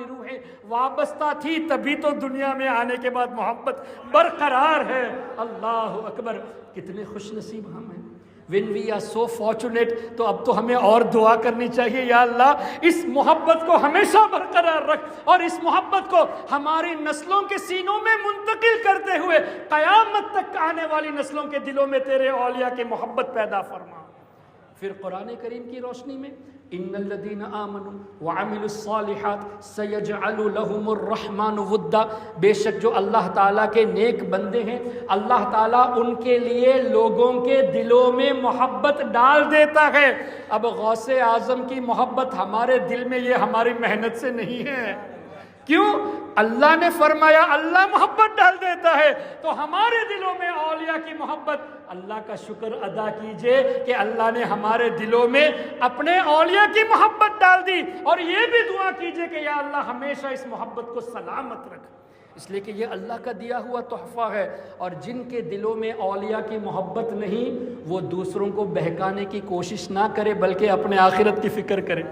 روحیں وابستہ تھی، تبھی تو دنیا میں آنے کے بعد محبت برقرار ہے۔ اللہ اکبر، کتنے خوش نصیب ہم ہیں۔ when we are so fortunate، تو اب تو ہمیں اور دعا کرنی چاہیے، یا اللہ اس محبت کو ہمیشہ برقرار رکھ، اور اس محبت کو ہماری نسلوں کے سینوں میں منتقل کرتے ہوئے قیامت تک آنے والی نسلوں کے دلوں میں تیرے اولیاء کی محبت پیدا فرما۔ پھر قرآن کریم کی روشنی میں ان الذین آمنوا وعملوا الصالحات سیجعل لهم الرحمن ودا، بے شک جو اللہ تعالیٰ کے نیک بندے ہیں، اللہ تعالیٰ ان کے لیے لوگوں کے دلوں میں محبت ڈال دیتا ہے۔ اب غوث اعظم کی محبت ہمارے دل میں یہ ہماری محنت سے نہیں ہے، کیوں؟ اللہ نے فرمایا اللہ محبت ڈال دیتا ہے، تو ہمارے دلوں میں اولیاء کی محبت، اللہ کا شکر ادا کیجئے کہ اللہ نے ہمارے دلوں میں اپنے اولیاء کی محبت ڈال دی، اور یہ بھی دعا کیجئے کہ یا اللہ ہمیشہ اس محبت کو سلامت رکھ، اس لیے کہ یہ اللہ کا دیا ہوا تحفہ ہے۔ اور جن کے دلوں میں اولیاء کی محبت نہیں، وہ دوسروں کو بہکانے کی کوشش نہ کرے، بلکہ اپنے آخرت کی فکر کرے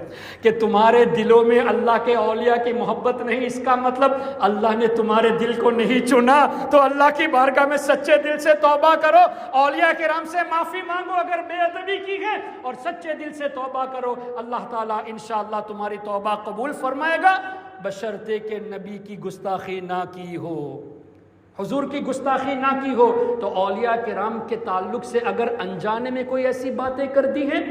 کہ تمہارے دلوں میں اللہ کے اولیاء کی محبت نہیں، اس کا مطلب اللہ نے تمہارے دل کو نہیں چنا، تو اللہ کی بارگاہ میں سچے دل سے توبہ کرو، اولیاء کرام سے معافی مانگو اگر بے ادبی کی ہے، اور سچے دل سے توبہ کرو، اللہ تعالیٰ انشاءاللہ تمہاری توبہ قبول فرمائے گا، بشرطے کہ نبی کی گستاخی نہ کی ہو، حضور کی گستاخی نہ کی ہو۔ تو اولیاء کرام کے تعلق سے اگر انجانے میں کوئی ایسی باتیں کر دی ہیں،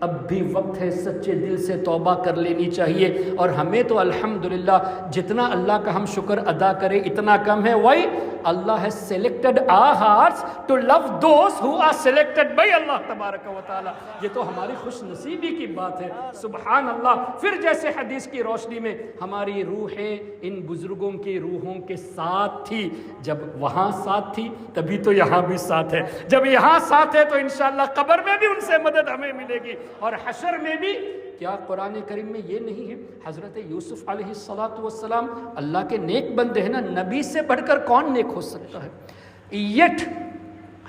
اب بھی وقت ہے سچے دل سے توبہ کر لینی چاہیے۔ اور ہمیں تو الحمدللہ جتنا اللہ کا ہم شکر ادا کرے اتنا کم ہے۔ Why Allah has selected our hearts to love those who are selected by اللہ تبارک و تعالی۔ یہ تو ہماری خوش نصیبی کی بات ہے، سبحان اللہ۔ پھر جیسے حدیث کی روشنی میں ہماری روحیں ان بزرگوں کی روحوں کے ساتھ تھی، جب وہاں ساتھ تھی تبھی تو یہاں بھی ساتھ ہے، جب یہاں ساتھ ہے تو انشاءاللہ قبر میں بھی ان سے مدد ہمیں ملے گی، اور حشر میں بھی۔ کیا قرآن کریم میں یہ نہیں ہے حضرت یوسف علیہ السلام اللہ کے نیک بندے ہیں نا، نبی سے بڑھ کر کون نیک ہو سکتا ہے؟ Yet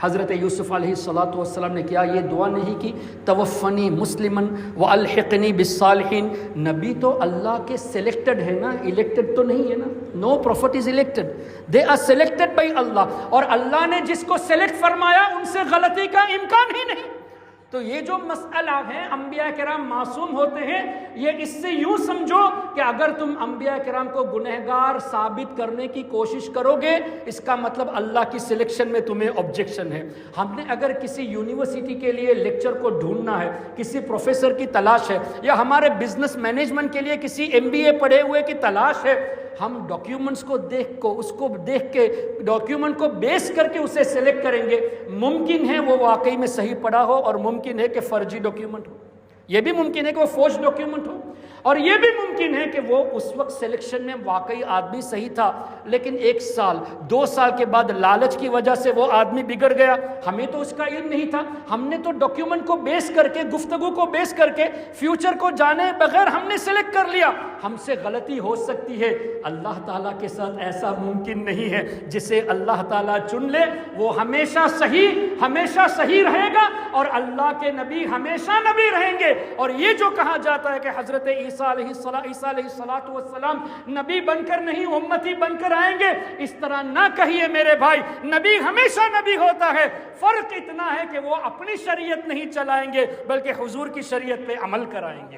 حضرت یوسف علیہ السلام نے کیا یہ دعا نہیں کی؟ توفنی مسلمن والحقنی بالصالحین. نبی تو اللہ کے سلیکٹڈ ہے نا، الیکٹڈ تو نہیں ہے نا. No prophet is elected, they are selected by Allah. اور اللہ نے جس کو سلیکٹ فرمایا ان سے غلطی کا امکان ہی نہیں. تو یہ جو مسئلہ ہے انبیاء کرام معصوم ہوتے ہیں، یہ اس سے یوں سمجھو کہ اگر تم انبیاء کرام کو گنہگار ثابت کرنے کی کوشش کرو گے، اس کا مطلب اللہ کی سلیکشن میں تمہیں آبجیکشن ہے. ہم نے اگر کسی یونیورسٹی کے لیے لیکچر کو ڈھونڈنا ہے، کسی پروفیسر کی تلاش ہے، یا ہمارے بزنس مینجمنٹ کے لیے کسی MBA پڑھے ہوئے کی تلاش ہے، ہم ڈاکیومنٹس کو دیکھ کے ڈاکیومنٹ کو بیس کر کے اسے سلیکٹ کریں گے. ممکن ہے وہ واقعی میں صحیح پڑھا ہو، اور ممکن ہے کہ فرضی ڈاکیومنٹ ہو. یہ بھی ممکن ہے کہ وہ فوج ڈاکیومنٹ ہو، اور یہ بھی ممکن ہے کہ وہ اس وقت سلیکشن میں واقعی آدمی صحیح تھا، لیکن 1 سال 2 سال کے بعد لالچ کی وجہ سے وہ آدمی بگڑ گیا. ہمیں تو اس کا علم نہیں تھا، ہم نے تو ڈاکیومنٹ کو بیس کر کے، گفتگو کو بیس کر کے، فیوچر کو جانے بغیر ہم نے سلیکٹ کر لیا. ہم سے غلطی ہو سکتی ہے، اللہ تعالیٰ کے ساتھ ایسا ممکن نہیں ہے. جسے اللہ تعالیٰ چن لے وہ ہمیشہ صحیح رہے گا، اور اللہ کے نبی ہمیشہ نبی رہیں گے. اور یہ جو کہا جاتا ہے کہ حضرت عیسیٰ علیہ السلام نبی بن کر نہیں امتی بن کر آئیں گے، اس طرح نہ کہیے میرے بھائی. نبی ہمیشہ نبی ہوتا ہے، فرق اتنا ہے کہ وہ اپنی شریعت نہیں چلائیں گے بلکہ حضور کی شریعت پہ عمل کرائیں گے.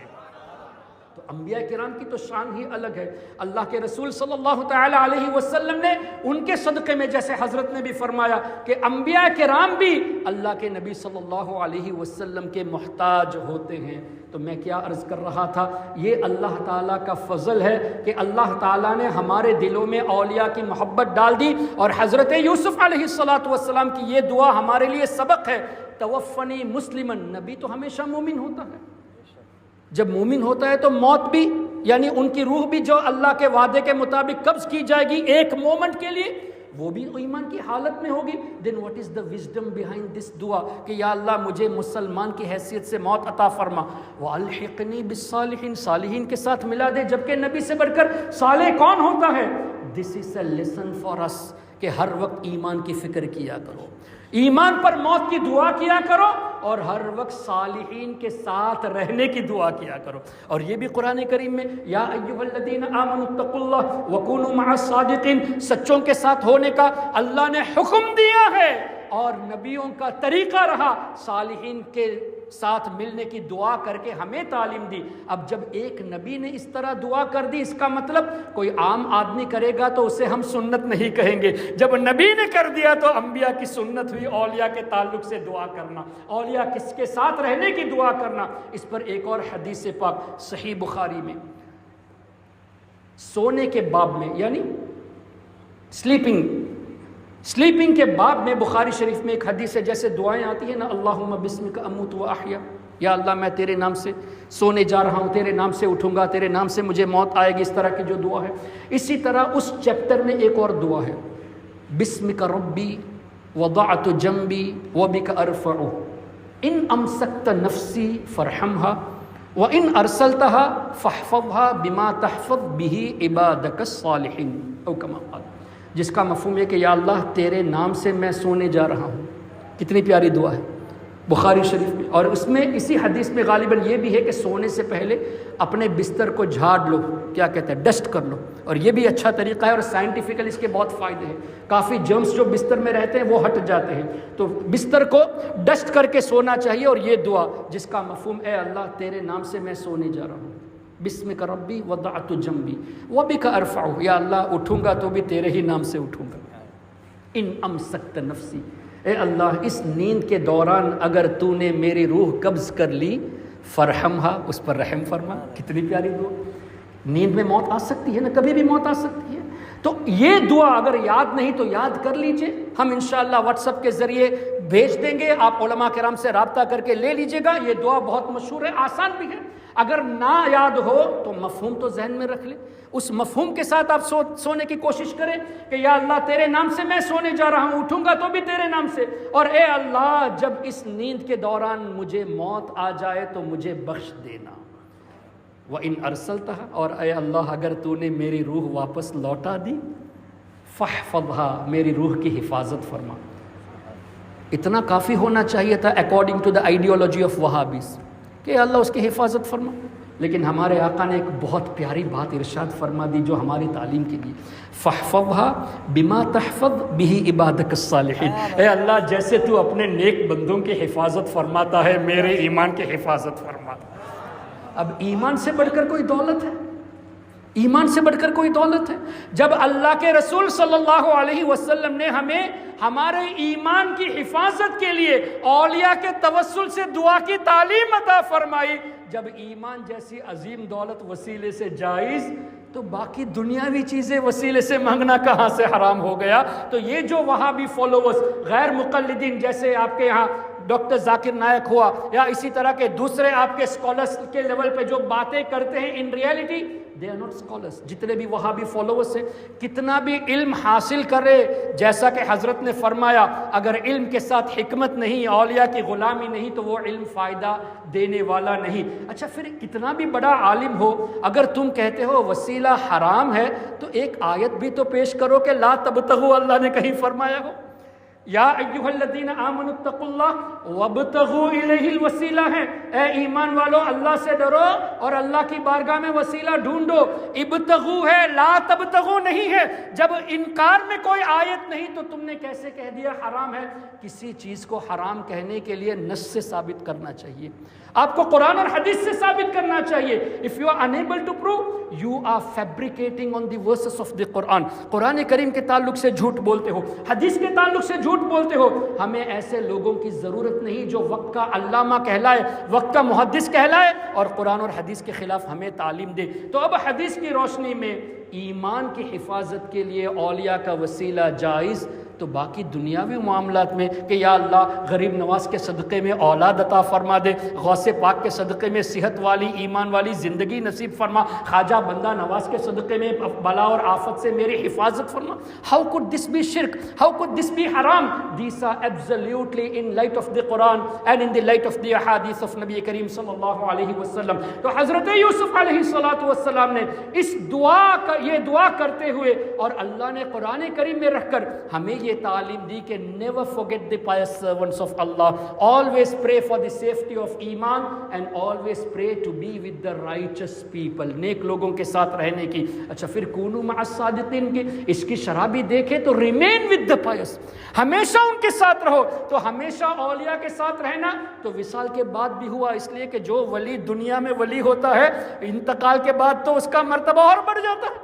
تو انبیاء کرام کی تو شان ہی الگ ہے. اللہ کے رسول صلی اللہ تعالی علیہ وسلم نے ان کے صدقے میں، جیسے حضرت نے بھی فرمایا کہ انبیاء کرام بھی اللہ کے نبی صلی اللہ علیہ وسلم کے محتاج ہوتے ہیں. تو میں کیا عرض کر رہا تھا، یہ اللہ تعالیٰ کا فضل ہے کہ اللہ تعالیٰ نے ہمارے دلوں میں اولیاء کی محبت ڈال دی. اور حضرت یوسف علیہ السلام کی یہ دعا ہمارے لیے سبق ہے. توفنی مسلمن، نبی تو ہمیشہ مومن ہوتا ہے. جب مومن ہوتا ہے تو موت بھی، یعنی ان کی روح بھی جو اللہ کے وعدے کے مطابق قبض کی جائے گی ایک مومنٹ کے لیے، وہ بھی ایمان کی حالت میں ہوگی. Then what is the wisdom behind this دعا کہ یا اللہ مجھے مسلمان کی حیثیت سے موت عطا فرما. وَأَلْحِقْنِي بِالصَّالِحِينَ، صالحین کے ساتھ ملا دے. جبکہ نبی سے بڑھ کر صالح کون ہوتا ہے؟ دس از اے لیسن فار اس کہ ہر وقت ایمان کی فکر کیا کرو، ایمان پر موت کی دعا کیا کرو، اور ہر وقت صالحین کے ساتھ رہنے کی دعا کیا کرو. اور یہ بھی قرآن کریم میں یا ایھا الذین آمنوا اتقوا اللہ وکونوا مع الصادقین، سچوں کے ساتھ ہونے کا اللہ نے حکم دیا ہے، اور نبیوں کا طریقہ رہا صالحین کے ساتھ ملنے کی دعا کر کے ہمیں تعلیم دی. اب جب ایک نبی نے اس طرح دعا کر دی، اس کا مطلب کوئی عام آدمی کرے گا تو اسے ہم سنت نہیں کہیں گے. جب نبی نے کر دیا تو انبیاء کی سنت ہوئی اولیاء کے تعلق سے دعا کرنا، اولیاء کس کے ساتھ رہنے کی دعا کرنا. اس پر ایک اور حدیث پاک صحیح بخاری میں سونے کے باب میں، یعنی سلیپنگ کے باب میں بخاری شریف میں ایک حدیث ہے. جیسے دعائیں آتی ہیں نا، اللہم بسمک اموت و احیا، یا اللہ میں تیرے نام سے سونے جا رہا ہوں، تیرے نام سے اٹھوں گا، تیرے نام سے مجھے موت آئے گی، اس طرح کی جو دعا ہے. اسی طرح اس چیپٹر میں ایک اور دعا ہے، بسمک ربی وضعت جنبی وبک ارفع ان امسکت نفسی فرحمها وان ارسلتها فاحفظها بما تحفظ به عبادک الصالحین، او کما قال، جس کا مفہوم ہے کہ یا اللہ تیرے نام سے میں سونے جا رہا ہوں. کتنی پیاری دعا ہے بخاری شریف میں. اور اس میں اسی حدیث میں غالباً یہ بھی ہے کہ سونے سے پہلے اپنے بستر کو جھاڑ لو، کیا کہتے ہیں، ڈسٹ کر لو. اور یہ بھی اچھا طریقہ ہے، اور سائنٹیفیکل اس کے بہت فائدے ہیں. کافی جرمز جو بستر میں رہتے ہیں وہ ہٹ جاتے ہیں. تو بستر کو ڈسٹ کر کے سونا چاہیے. اور یہ دعا جس کا مفہوم اے اللہ تیرے نام سے میں سونے جا رہا ہوں، بسمک ربی وضعت جنبی وبک ارفع، یا اللہ اٹھوں گا تو بھی تیرے ہی نام سے اٹھوں گا. ان امسکت نفسی، اے اللہ اس نیند کے دوران اگر تو نے میری روح قبض کر لی، فرحمہا، اس پر رحم فرما. کتنی پیاری دعا. نیند میں موت آ سکتی ہے نا، کبھی بھی موت آ سکتی ہے. تو یہ دعا اگر یاد نہیں تو یاد کر لیجئے. ہم انشاءاللہ واٹس ایپ کے ذریعے بھیج دیں گے، آپ علماء کرام سے رابطہ کر کے لے لیجئے گا. یہ دعا بہت مشہور ہے، آسان بھی ہے. اگر نہ یاد ہو تو مفہوم تو ذہن میں رکھ لیں. اس مفہوم کے ساتھ آپ سونے کی کوشش کریں کہ یا اللہ تیرے نام سے میں سونے جا رہا ہوں، اٹھوں گا تو بھی تیرے نام سے. اور اے اللہ جب اس نیند کے دوران مجھے موت آ جائے تو مجھے بخش دینا. وَإِنْ أَرْسَلْتَهَا، اور اے اللہ اگر تو نے میری روح واپس لوٹا دی، فَاحْفَظْهَا، میری روح کی حفاظت فرما. اتنا کافی ہونا چاہیے تھا according to the ideology of Wahhabis کہ اللہ اس کی حفاظت فرما. لیکن ہمارے آقا نے ایک بہت پیاری بات ارشاد فرما دی جو ہماری تعلیم کے لیے، فاحفظها بما تحفظ به عبادك الصالحین. اے اللہ جیسے تو اپنے نیک بندوں کی حفاظت فرماتا ہے میرے ایمان کی حفاظت فرما. اب ایمان سے بڑھ کر کوئی دولت ہے؟ ایمان سے بڑھ کر کوئی دولت ہے؟ جب اللہ کے رسول صلی اللہ علیہ وسلم نے ہمیں ہمارے ایمان کی حفاظت کے لیے اولیاء کے توسل سے دعا کی تعلیم عطا فرمائی، جب ایمان جیسی عظیم دولت وسیلے سے جائز تو باقی دنیاوی چیزیں وسیلے سے مانگنا کہاں سے حرام ہو گیا؟ تو یہ جو وہابی فالوورز غیر مقلدین جیسے آپ کے یہاں ڈاکٹر ذاکر نائک ہوا یا اسی طرح کے دوسرے آپ کے سکولرز کے لیول پہ جو باتیں کرتے ہیں، in reality they are not scholars. جتنے بھی وہابی فالوورز ہیں کتنا بھی علم حاصل کرے، جیسا کہ حضرت نے فرمایا اگر علم کے ساتھ حکمت نہیں، اولیاء کی غلامی نہیں، تو وہ علم فائدہ دینے والا نہیں. اچھا پھر کتنا بھی بڑا عالم ہو، اگر تم کہتے ہو وسیلہ حرام ہے تو ایک آیت بھی تو پیش کرو کہ لا تبتغوا اللہ نے کہیں فرمایا ہو. یا ایھا الذین آمنوا اتقوا اللہ وابتغوا الیہ الوسیلہ ہے، اے ایمان والو اللہ سے ڈرو اور اللہ کی بارگاہ میں وسیلہ ڈھونڈو. ابتغوا ہے، لا تبتغوا نہیں ہے. جب انکار میں کوئی آیت نہیں تو تم نے کیسے کہہ دیا حرام ہے؟ کسی چیز کو حرام کہنے کے لیے نص سے ثابت کرنا چاہیے، آپ کو قرآن اور حدیث سے ثابت کرنا چاہیے. if you are unable to prove you are fabricating on the verses of the Quran. قرآن کریم کے تعلق سے جھوٹ بولتے ہو، حدیث کے تعلق سے جھوٹ بولتے ہو. ہمیں ایسے لوگوں کی ضرورت نہیں جو وقت کا علامہ کہلائے، وقت کا محدث کہلائے اور قرآن اور حدیث کے خلاف ہمیں تعلیم دے. تو اب حدیث کی روشنی میں ایمان کی حفاظت کے لیے اولیاء کا وسیلہ جائز، تو باقی دنیاوی معاملات میں کہ یا اللہ غریب نواز کے صدقے میں اولاد عطا فرما دے، غوث پاک کے صدقے میں صحت والی ایمان والی زندگی نصیب فرما، خواجہ بندہ نواز کے صدقے میں بلا اور آفت سے میری حفاظت فرما. How could this be shirk? How could this be haram? These are absolutely in light of the Quran and in the light of the ahadith of Nabi Kareem صلی اللہ علیہ وسلم. تو حضرت یوسف علیہ السلام نے اس یہ دعا کرتے ہوئے اور اللہ نے قرآن کریم میں رکھ کر ہمیں یہ تعلیم دی کہ never forget the pious servants of Allah, always pray for the safety of ایمان and always pray to be with the righteous people, نیک لوگوں کے ساتھ رہنے کی. اچھا پھر کونوا مع الصادقین کی اس کی شرح بھی دیکھے تو remain with the pious، ہمیشہ ان کے ساتھ رہو. تو ہمیشہ اولیاء کے ساتھ رہنا تو وصال کے بعد بھی ہوا، اس لیے کہ جو ولی دنیا میں ولی ہوتا ہے انتقال کے بعد تو اس کا مرتبہ اور بڑھ جاتا ہے.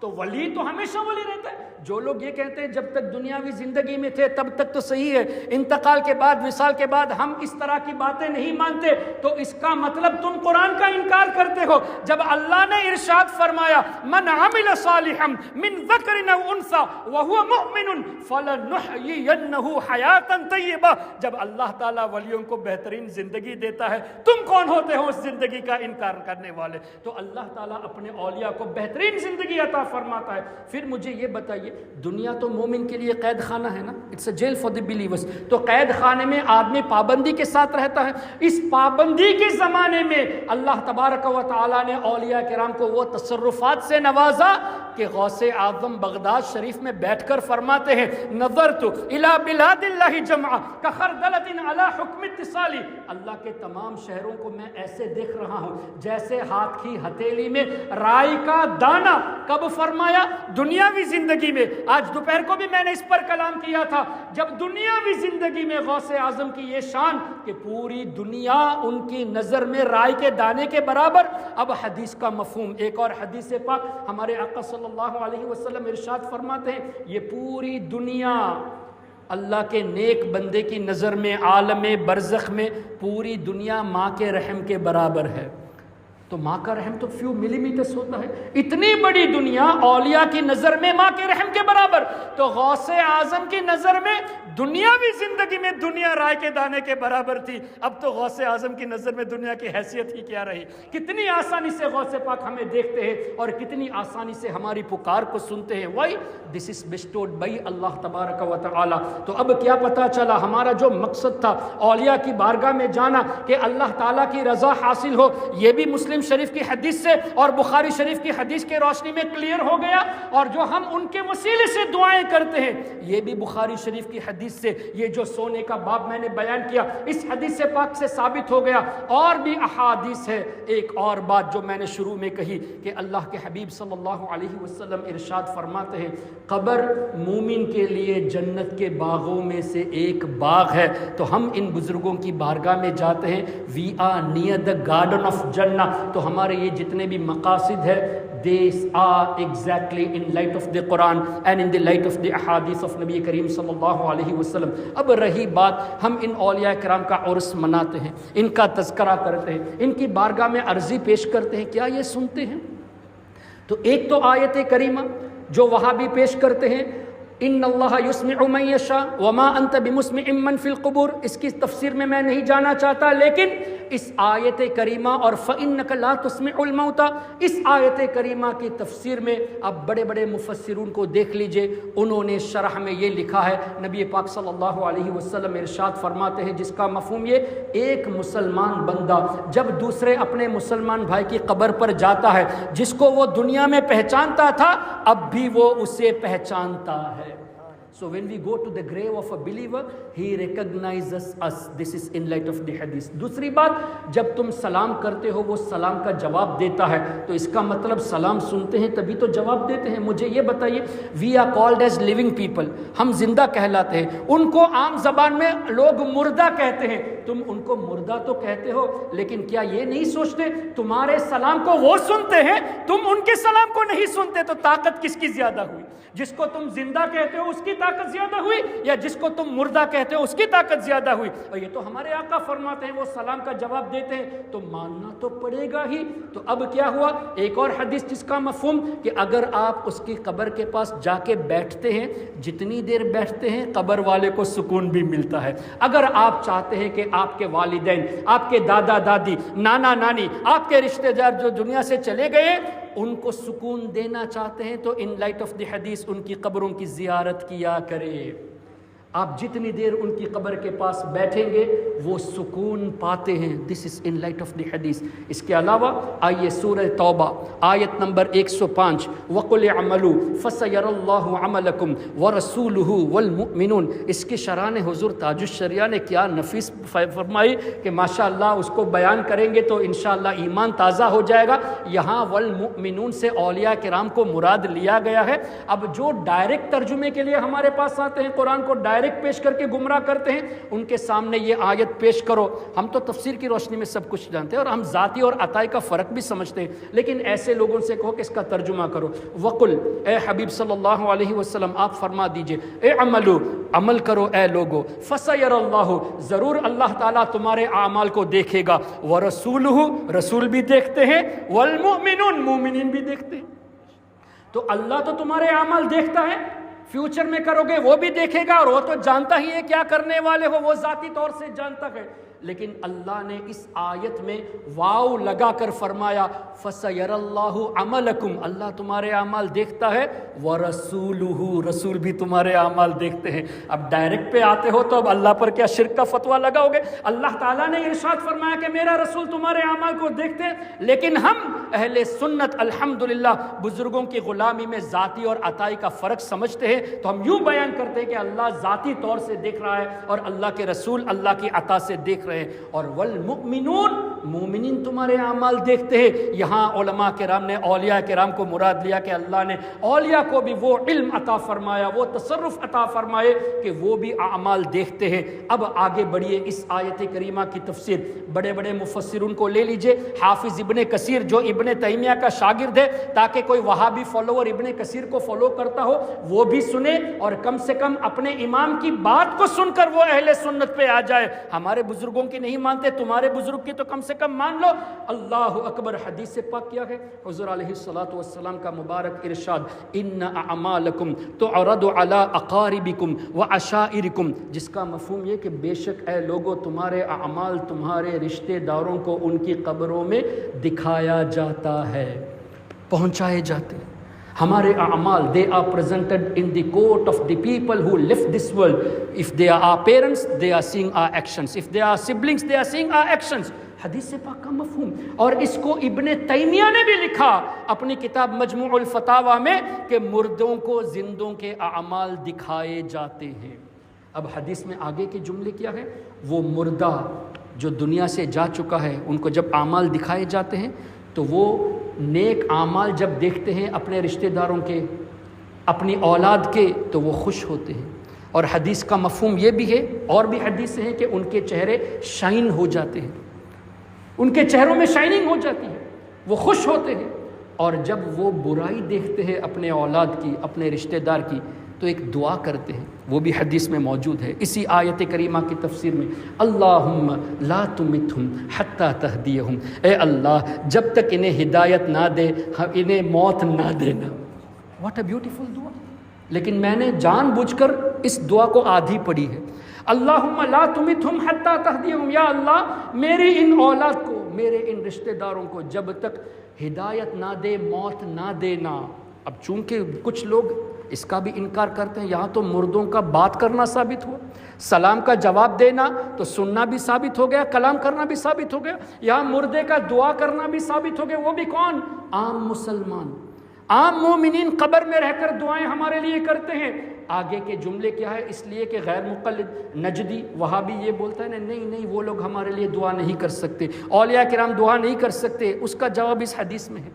تو ولی تو ہمیشہ ولی رہتا ہے. جو لوگ یہ کہتے ہیں جب تک دنیاوی زندگی میں تھے تب تک تو صحیح ہے، انتقال کے بعد وصال کے بعد ہم اس طرح کی باتیں نہیں مانتے، تو اس کا مطلب تم قرآن کا انکار کرتے ہو. جب اللہ نے ارشاد فرمایا من عمل صالحا من ذکر او انثى وهو مؤمن فلنحيينه حیاتا طیبہ، جب اللہ تعالیٰ ولیوں کو بہترین زندگی دیتا ہے، تم کون ہوتے ہو اس زندگی کا انکار کرنے والے؟ تو اللہ تعالیٰ اپنے اولیاء کو بہترین زندگی عطا فرماتا ہے. پھر مجھے یہ بتائیے دنیا تو مومن کے لیے قید خانہ ہے نا، it's a jail for the believers. تو قید خانے میں آدمی پابندی کے ساتھ رہتا ہے. اس پابندی کے زمانے میں اللہ تبارک و تعالیٰ نے اولیاء کرام کو وہ تصرفات سے نوازا کہ غوث اعظم بغداد شریف میں بیٹھ کر فرماتے ہیں نظرت الی بلاد اللہ جمعا کخردلۃ علی حکم اتصالی، اللہ کے تمام شہروں کو میں ایسے دیکھ رہا ہوں جیسے ہاتھ کی ہتھیلی میں رائی کا دانہ. کب فرمایا؟ دنیاوی زندگی میں. آج دوپہر کو بھی میں نے اس پر کلام کیا تھا. جب دنیاوی زندگی میں غوث اعظم کی یہ شان کہ پوری دنیا ان کی نظر میں رائی کے دانے کے برابر. اب حدیث کا مفہوم، ایک اور حدیث پاک ہمارے آقا صلی اللہ علیہ وسلم ارشاد فرماتے ہیں یہ پوری دنیا اللہ کے نیک بندے کی نظر میں عالم برزخ میں پوری دنیا ماں کے رحم کے برابر ہے. تو ماں کا رحم تو فیو ملی میٹرز ہوتا ہے، اتنی بڑی دنیا اولیاء کی نظر میں ماں کے رحم کے برابر. تو غوث اعظم کی نظر میں دنیاوی زندگی میں دنیا رائے کے دانے کے برابر تھی. اب تو غوث اعظم کی نظر میں دنیا کی حیثیت ہی کیا رہی. کتنی آسانی سے غوث پاک ہمیں دیکھتے ہیں اور کتنی آسانی سے ہماری پکار کو سنتے ہیں. Why this is bestowed by Allah تبارک و تعالی. تو اب کیا پتا چلا ہمارا جو مقصد تھا اولیاء کی بارگاہ میں جانا کہ اللہ تعالیٰ کی رضا حاصل ہو، یہ بھی مسلم شریف کی حدیث سے اور بخاری شریف کی حدیث کے روشنی میں کلیئر ہو گیا، اور جو ہم ان کے وسیلے سے دعائیں کرتے ہیں یہ بھی بخاری شریف کی حدیث سے، یہ جو سونے کا باب میں نے بیان کیا اس حدیث سے پاک سے ثابت ہو گیا۔ اور بھی احادیث ہے۔ ایک اور بات جو میں نے شروع میں کہی کہ اللہ کے حبیب صلی اللہ علیہ وسلم ارشاد فرماتے ہیں قبر مومن کے لیے جنت کے باغوں میں سے ایک باغ ہے۔ تو ہم ان بزرگوں کی بارگاہ میں جاتے ہیں، we are near the garden of Jannah, تو ہمارے یہ جتنے بھی مقاصد ہے these are exactly in light of the Quran and in the light of the ahadith of نبی کریم صلی اللہ علیہ وسلم۔ اب رہی بات، ہم ان اولیاء کرام کا عرس مناتے ہیں، ان کا تذکرہ کرتے ہیں، ان کی بارگاہ میں عرضی پیش کرتے ہیں، کیا یہ سنتے ہیں؟ تو ایک تو آیت کریمہ جو وہاں بھی پیش کرتے ہیں ان اللہ یسمع من یشاء وما انت بمسمع من فی القبور، اس کی تفسیر میں نہیں جانا چاہتا، لیکن اس آیت کریمہ اور فإنک لا تسمع الموتى، اس آیت کریمہ کی تفسیر میں آپ بڑے بڑے مفسرون کو دیکھ لیجئے، انہوں نے شرح میں یہ لکھا ہے، نبی پاک صلی اللہ علیہ وسلم ارشاد فرماتے ہیں جس کا مفہوم یہ، ایک مسلمان بندہ جب دوسرے اپنے مسلمان بھائی کی قبر پر جاتا ہے، جس کو وہ دنیا میں پہچانتا تھا اب بھی وہ اسے پہچانتا ہے۔ So when we go to the grave of a believer, he recognizes us. This is in light of the hadith. دوسری بات، جب تم سلام کرتے ہو وہ سلام کا جواب دیتا ہے، تو اس کا مطلب سلام سنتے ہیں تبھی تو جواب دیتے ہیں۔ مجھے یہ بتائیے، we are called as living people، ہم زندہ کہلاتے ہیں، ان کو عام زبان میں لوگ مردہ کہتے ہیں، تم ان کو مردہ تو کہتے ہو، لیکن کیا یہ نہیں سوچتے تمہارے سلام کو وہ سنتے ہیں، تم ان کے سلام کو نہیں سنتے، تو طاقت کس کی زیادہ ہوئی؟ جس کو تم زندہ کہتے ہو اس کی طاقت زیادہ ہوئی، یا جس کو تم مردہ کہتے ہو اس کی طاقت زیادہ ہوئی؟ اور یہ تو ہمارے آقا فرماتے ہیں وہ سلام کا جواب دیتے ہیں، تو ماننا تو پڑے گا ہی۔ تو اب کیا ہوا، ایک اور حدیث جس کا مفہوم کہ اگر آپ اس کی قبر کے پاس جا کے بیٹھتے ہیں، جتنی دیر بیٹھتے ہیں قبر والے کو سکون بھی ملتا ہے۔ اگر آپ چاہتے ہیں کہ آپ کے والدین، آپ کے دادا دادی، نانا نانی، آپ کے رشتہ دار جو دنیا سے چلے گئے ان کو سکون دینا چاہتے ہیں، تو ان لائٹ آف دی حدیث ان کی قبروں کی زیارت کیا کرے۔ آپ جتنی دیر ان کی قبر کے پاس بیٹھیں گے وہ سکون پاتے ہیں۔ دس از ان لائٹ آف دی حدیث۔ اس کے علاوہ آئیے سورہ توبہ آیت نمبر 105، وَقُلِ اعْمَلُوا فَسَيَرَى اللَّهُ عَمَلَكُمْ وَرَسُولُهُ وَالْمُؤْمِنُونَ۔ اس کی شرح نے حضور تاج الشریعہ نے کیا نفیس فرمائی کہ ماشاءاللہ اس کو بیان کریں گے تو انشاءاللہ ایمان تازہ ہو جائے گا۔ یہاں والمؤمنون سے اولیاء کرام کو مراد لیا گیا ہے۔ اب جو ڈائریکٹ ترجمے کے لیے ہمارے پاس آتے ہیں، قرآن کو ڈائریکٹ پیش کر کے گمراہ کرتے ہیں، ان کے سامنے یہ آیت پیش کرو۔ ہم تو تفسیر کی روشنی میں سب کچھ جانتے ہیں اور ہم ذاتی اور عطائی کا فرق بھی سمجھتے ہیں، لیکن ایسے لوگوں سے کہو کہ اس کا ترجمہ کرو۔ وقل، اے حبیب صلی اللہ علیہ وسلم آپ فرما دیجئے، اعملوا، عمل کرو اے لوگو، فسیر اللہ، ضرور اللہ تعالیٰ تمہارے اعمال کو دیکھے گا، ورسولہ، رسول بھی دیکھتے ہیں، والمؤمنون، مومنین بھی دیکھتے ہیں۔ تو اللہ تو تمہارے اعمال دیکھتا ہے، فیوچر میں کرو گے وہ بھی دیکھے گا، اور وہ تو جانتا ہی ہے کیا کرنے والے ہو، وہ ذاتی طور سے جانتا ہے۔ لیکن اللہ نے اس آیت میں واو لگا کر فرمایا فَسَيَرَى اللَّهُ عَمَلَكُمْ، اللہ تمہارے اعمال دیکھتا ہے، وَرَسُولُهُ، رسول بھی تمہارے اعمال دیکھتے ہیں۔ اب ڈائریکٹ پہ آتے ہو تو اب اللہ پر کیا شرک کا فتویٰ لگاؤ گے؟ اللہ تعالیٰ نے ارشاد فرمایا کہ میرا رسول تمہارے اعمال کو دیکھتے ہیں، لیکن ہم اہل سنت الحمدللہ بزرگوں کی غلامی میں ذاتی اور عطائی کا فرق سمجھتے ہیں، تو ہم یوں بیان کرتے ہیں کہ اللہ ذاتی طور سے دیکھ رہا ہے اور اللہ کے رسول اللہ کی عطا سے دیکھ رہے ہیں۔ اور والمؤمنون، مومنین تمہارے اعمال دیکھتے ہیں۔ یہاں علماء کرام نے اولیاء کرام کو مراد لیا کہ اللہ نے اولیاء کو بھی وہ علم عطا فرمایا، وہ تصرف عطا فرمائے کہ وہ بھی اعمال دیکھتے ہیں۔ اب آگے بڑھیے اس آیت کریمہ کی تفسیر، بڑے بڑے مفسرون کو لے لیجئے، حافظ ابن کثیر جو ابن تیمیہ کا شاگرد ہے، تاکہ کوئی وہابی فالوور ابن کثیر کو فالو کرتا ہو وہ بھی سنے، اور کم سے کم اپنے امام کی بات کو سن کر وہ اہل سنت پہ آ جائے۔ ہمارے بزرگوں کی نہیں مانتے، تمہارے بزرگ کی تو کم سے کم مان لو۔ اللہ اکبر۔ حدیث سے پاک کیا ہے حضور علیہ الصلوۃ والسلام کا مبارک ارشاد، ان اعمالکم تعرض علی اقاربکم وعشائرکم، جس کا مفہوم یہ کہ بے شک اے لوگو تمہارے اعمال تمہارے رشتہ داروں کو ان کی قبروں میں دکھایا جاتا ہے، پہنچائے جاتے ہیں۔ ہمارے اعمال they are presented in the court of the people who left this world. If they are our parents, they are seeing our actions. If they are siblings, they are seeing our actions. حدیث پاک کا مفہوم. اور اس کو ابن تیمیہ نے بھی لکھا اپنی کتاب مجموع الفتاوی میں کہ مردوں کو زندوں کے اعمال دکھائے جاتے ہیں. اب حدیث میں آگے کے جملے کیا ہے؟ وہ مردہ جو دنیا سے جا چکا ہے ان کو جب اعمال دکھائے جاتے ہیں تو وہ نیک اعمال جب دیکھتے ہیں اپنے رشتہ داروں کے، اپنی اولاد کے، تو وہ خوش ہوتے ہیں. اور حدیث کا مفہوم یہ بھی ہے، اور بھی حدیثیں ہیں کہ ان کے چہرے شائن ہو جاتے ہیں، ان کے چہروں میں شائننگ ہو جاتی ہے، وہ خوش ہوتے ہیں. اور جب وہ برائی دیکھتے ہیں اپنے اولاد کی، اپنے رشتہ دار کی، تو ایک دعا کرتے ہیں، وہ بھی حدیث میں موجود ہے. اسی آیت کریمہ کی تفسیر میں اللہم لا تمتہم حتی تہدیہم، اے اللہ جب تک انہیں ہدایت نہ دے انہیں موت نہ دینا. واٹ اے بیوٹیفل دعا. لیکن میں نے جان بوجھ کر اس دعا کو آدھی پڑھی ہے. اللہم لا تمتہم حتی تہدیہم، یا اللہ میری ان اولاد کو، میرے ان رشتہ داروں کو جب تک ہدایت نہ دے موت نہ دینا. اب چونکہ کچھ لوگ اس کا بھی انکار کرتے ہیں، یہاں تو مردوں کا بات کرنا ثابت ہوا، سلام کا جواب دینا تو سننا بھی ثابت ہو گیا، کلام کرنا بھی ثابت ہو گیا، یہاں مردے کا دعا کرنا بھی ثابت ہو گیا. وہ بھی کون؟ عام مسلمان، عام مومنین قبر میں رہ کر دعائیں ہمارے لیے کرتے ہیں. آگے کے جملے کیا ہے؟ اس لیے کہ غیر مقلد نجدی وہابی یہ بولتا ہے نہیں وہ لوگ ہمارے لیے دعا نہیں کر سکتے، اولیاء کرام دعا نہیں کر سکتے. اس کا جواب اس حدیث میں ہے.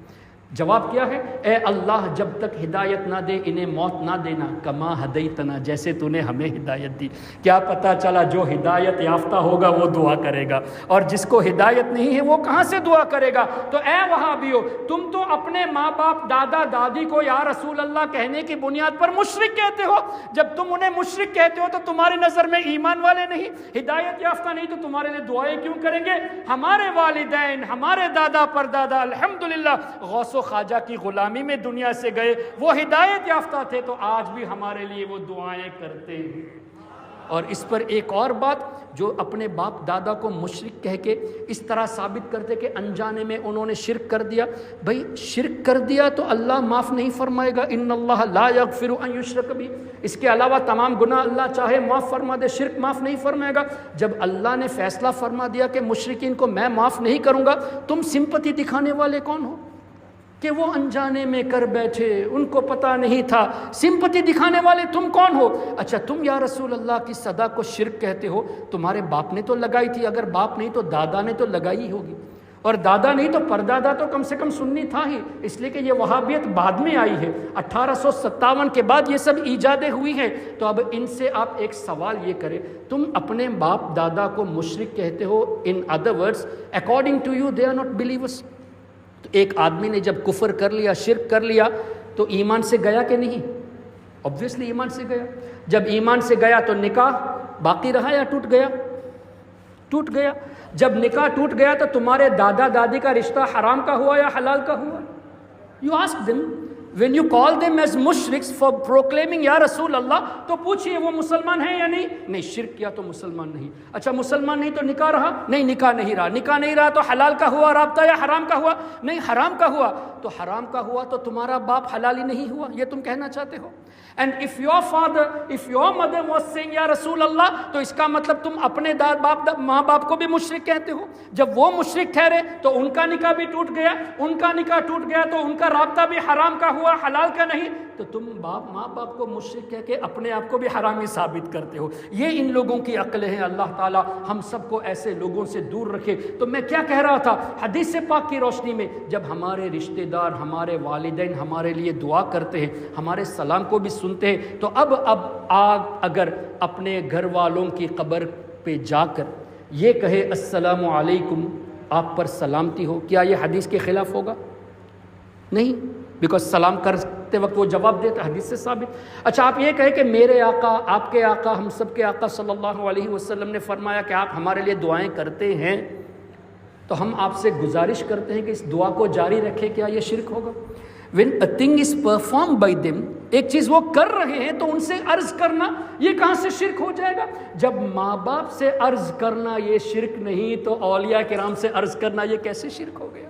جواب کیا ہے؟ اے اللہ جب تک ہدایت نہ دے انہیں موت نہ دینا، کما ہدیتنا، جیسے تو نے ہمیں ہدایت دی. کیا پتہ چلا جو ہدایت یافتہ ہوگا وہ دعا کرے گا، اور جس کو ہدایت نہیں ہے وہ کہاں سے دعا کرے گا؟ تو اے وہابیو، تم تو اپنے ماں باپ دادا دادی کو یا رسول اللہ کہنے کی بنیاد پر مشرک کہتے ہو. جب تم انہیں مشرک کہتے ہو تو تمہاری نظر میں ایمان والے نہیں، ہدایت یافتہ نہیں، تو تمہارے لیے دعائیں کیوں کریں گے؟ ہمارے والدین، ہمارے دادا پردادا الحمدللہ غوث و خواجہ کی غلامی میں دنیا سے گئے، وہ ہدایت یافتہ تھے، تو آج بھی ہمارے لیے وہ دعائیں کرتے ہیں. اور اس پر ایک اور بات، جو اپنے باپ دادا کو مشرک کہہ کے اس طرح ثابت کرتے کہ انجانے میں انہوں نے شرک کر دیا. بھائی شرک کر دیا تو اللہ معاف نہیں فرمائے گا، ان اللہ لا یغفر ان یشرک بہ. اس کے علاوہ تمام گناہ اللہ چاہے معاف فرما دے، شرک معاف نہیں فرمائے گا. جب اللہ نے فیصلہ فرما دیا کہ مشرکین کو میں معاف نہیں کروں گا، تم سمپتی دکھانے والے کون ہو کہ وہ انجانے میں کر بیٹھے، ان کو پتہ نہیں تھا؟ سمپتی دکھانے والے تم کون ہو؟ اچھا تم یا رسول اللہ کی صدا کو شرک کہتے ہو، تمہارے باپ نے تو لگائی تھی، اگر باپ نہیں تو دادا نے تو لگائی ہی ہوگی، اور دادا نہیں تو پردادا تو کم سے کم سنی تھا ہی. اس لیے کہ یہ وہابیت بعد میں آئی ہے، 1857 کے بعد یہ سب ایجادیں ہوئی ہیں. تو اب ان سے آپ ایک سوال یہ کریں، تم اپنے باپ دادا کو مشرک کہتے ہو، in other words according to you they are not believers. تو ایک آدمی نے جب کفر کر لیا، شرک کر لیا، تو ایمان سے گیا کہ نہیں؟ obviously ایمان سے گیا. جب ایمان سے گیا تو نکاح باقی رہا یا ٹوٹ گیا؟ ٹوٹ گیا. جب نکاح ٹوٹ گیا تو تمہارے دادا دادی کا رشتہ حرام کا ہوا یا حلال کا ہوا؟ You ask them, when you call them as mushriks for proclaiming یا رسول اللہ، تو پوچھئے وہ مسلمان ہیں یا نہیں؟ نہیں، شرک کیا تو مسلمان نہیں. اچھا مسلمان نہیں تو نکاح رہا؟ نہیں، نکاح نہیں رہا. نکاح نہیں رہا تو حلال کا ہوا رابطہ یا حرام کا ہوا؟ نہیں، حرام کا ہوا. تو حرام کا ہوا تو تمہارا باپ حلالی نہیں ہوا، یہ تم کہنا چاہتے ہو؟ And if your mother was saying یا رسول اللہ، تو اس کا مطلب تم اپنے ماں باپ کو بھی مشرک کہتے ہو. جب وہ مشرک ٹھہرے تو ان کا نکاح بھی ٹوٹ گیا، ان کا نکاح ٹوٹ گیا تو ان کا رابطہ بھی حرام کا ہوا، حلال کا نہیں. تو تم ماں باپ کو مشرک کہہ کے اپنے آپ کو بھی حرامی ثابت کرتے ہو. یہ ان لوگوں کی عقلیں ہیں. اللہ تعالیٰ ہم سب کو ایسے لوگوں سے دور رکھے. تو میں کیا کہہ رہا تھا؟ حدیث پاک کی روشنی میں جب ہمارے رشتہ دار، ہمارے والدین ہمارے لیے دعا کرتے ہیں، ہمارے سلام کو بھی سنتے ہیں، تو اب اگر اپنے گھر والوں کی قبر پہ جا کر یہ کہے السلام علیکم، آپ پر سلامتی ہو، کیا یہ حدیث کے خلاف ہوگا؟ نہیں، بیکاز سلام کرتے وقت وہ جواب دیتا، حدیث سے ثابت. اچھا آپ یہ کہیں کہ میرے آقا، آپ کے آقا، ہم سب کے آقا صلی اللہ علیہ وسلم نے فرمایا کہ آپ ہمارے لیے دعائیں کرتے ہیں، تو ہم آپ سے گزارش کرتے ہیں کہ اس دعا کو جاری رکھیں. کیا یہ شرک ہوگا؟ when a thing is performed by them، ایک چیز وہ کر رہے ہیں تو ان سے عرض کرنا یہ کہاں سے شرک ہو جائے گا؟ جب ماں باپ سے عرض کرنا یہ شرک نہیں تو اولیاء کرام سے عرض کرنا یہ کیسے شرک ہو گیا؟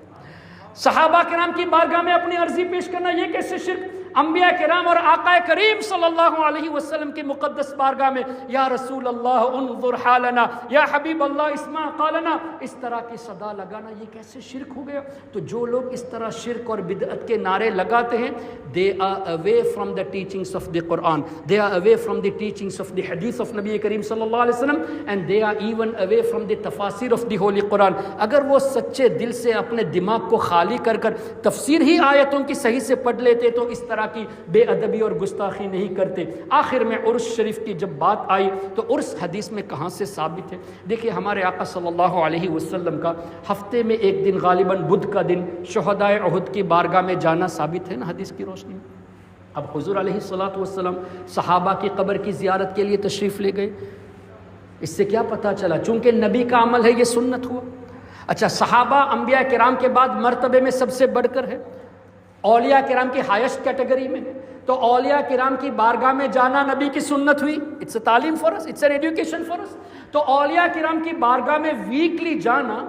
صحابہ کرام کی بارگاہ میں اپنی عرضی پیش کرنا یہ کیسے شرک؟ انبیاء کرام اور آقا کریم صلی اللہ علیہ وسلم کی مقدس بارگاہ میں یا رسول اللہ انظر حالنا، یا حبیب اللہ اسمع قالنا، اس طرح کی صدا لگانا یہ کیسے شرک ہو گیا؟ تو جو لوگ اس طرح شرک اور بدعت کے نعرے لگاتے ہیں they are away from the teachings of the Quran, they are away from the teachings of the hadith of نبی کریم صلی اللہ علیہ وسلم, and they are even away from the تفاسیر of the holy Quran. اگر وہ سچے دل سے اپنے دماغ کو خالی کر کر تفسیر ہی آیتوں کی صحیح سے پڑھ لیتے تو اس طرح کی بے ادبی اور گستاخی نہیں کرتے. آخر میں عرس شریف کی جب بات آئی تو عرس حدیث میں کہاں سے ثابت ہے؟ دیکھیے ہمارے آقا صلی اللہ علیہ وسلم کا ہفتے میں ایک دن غالباً بدھ کا دن شہدائے احد کی بارگاہ میں جانا ثابت ہے نا حدیث کی روشنی میں. اب حضور علیہ الصلوۃ والسلام صحابہ کی قبر کی زیارت کے لیے تشریف لے گئے. اس سے کیا پتہ چلا؟ چونکہ نبی کا عمل ہے یہ سنت ہوا. اچھا صحابہ انبیاء کرام کے بعد مرتبے میں سب سے بڑھ کر ہے، اولیاء کرام کی ہائیسٹ کیٹیگری میں ہے، تو اولیاء کرام کی بارگاہ میں جانا نبی کی سنت ہوئی. اٹس اے تعلیم for us, it's an education for us. تو اولیاء کرام کی بارگاہ میں ویکلی جانا،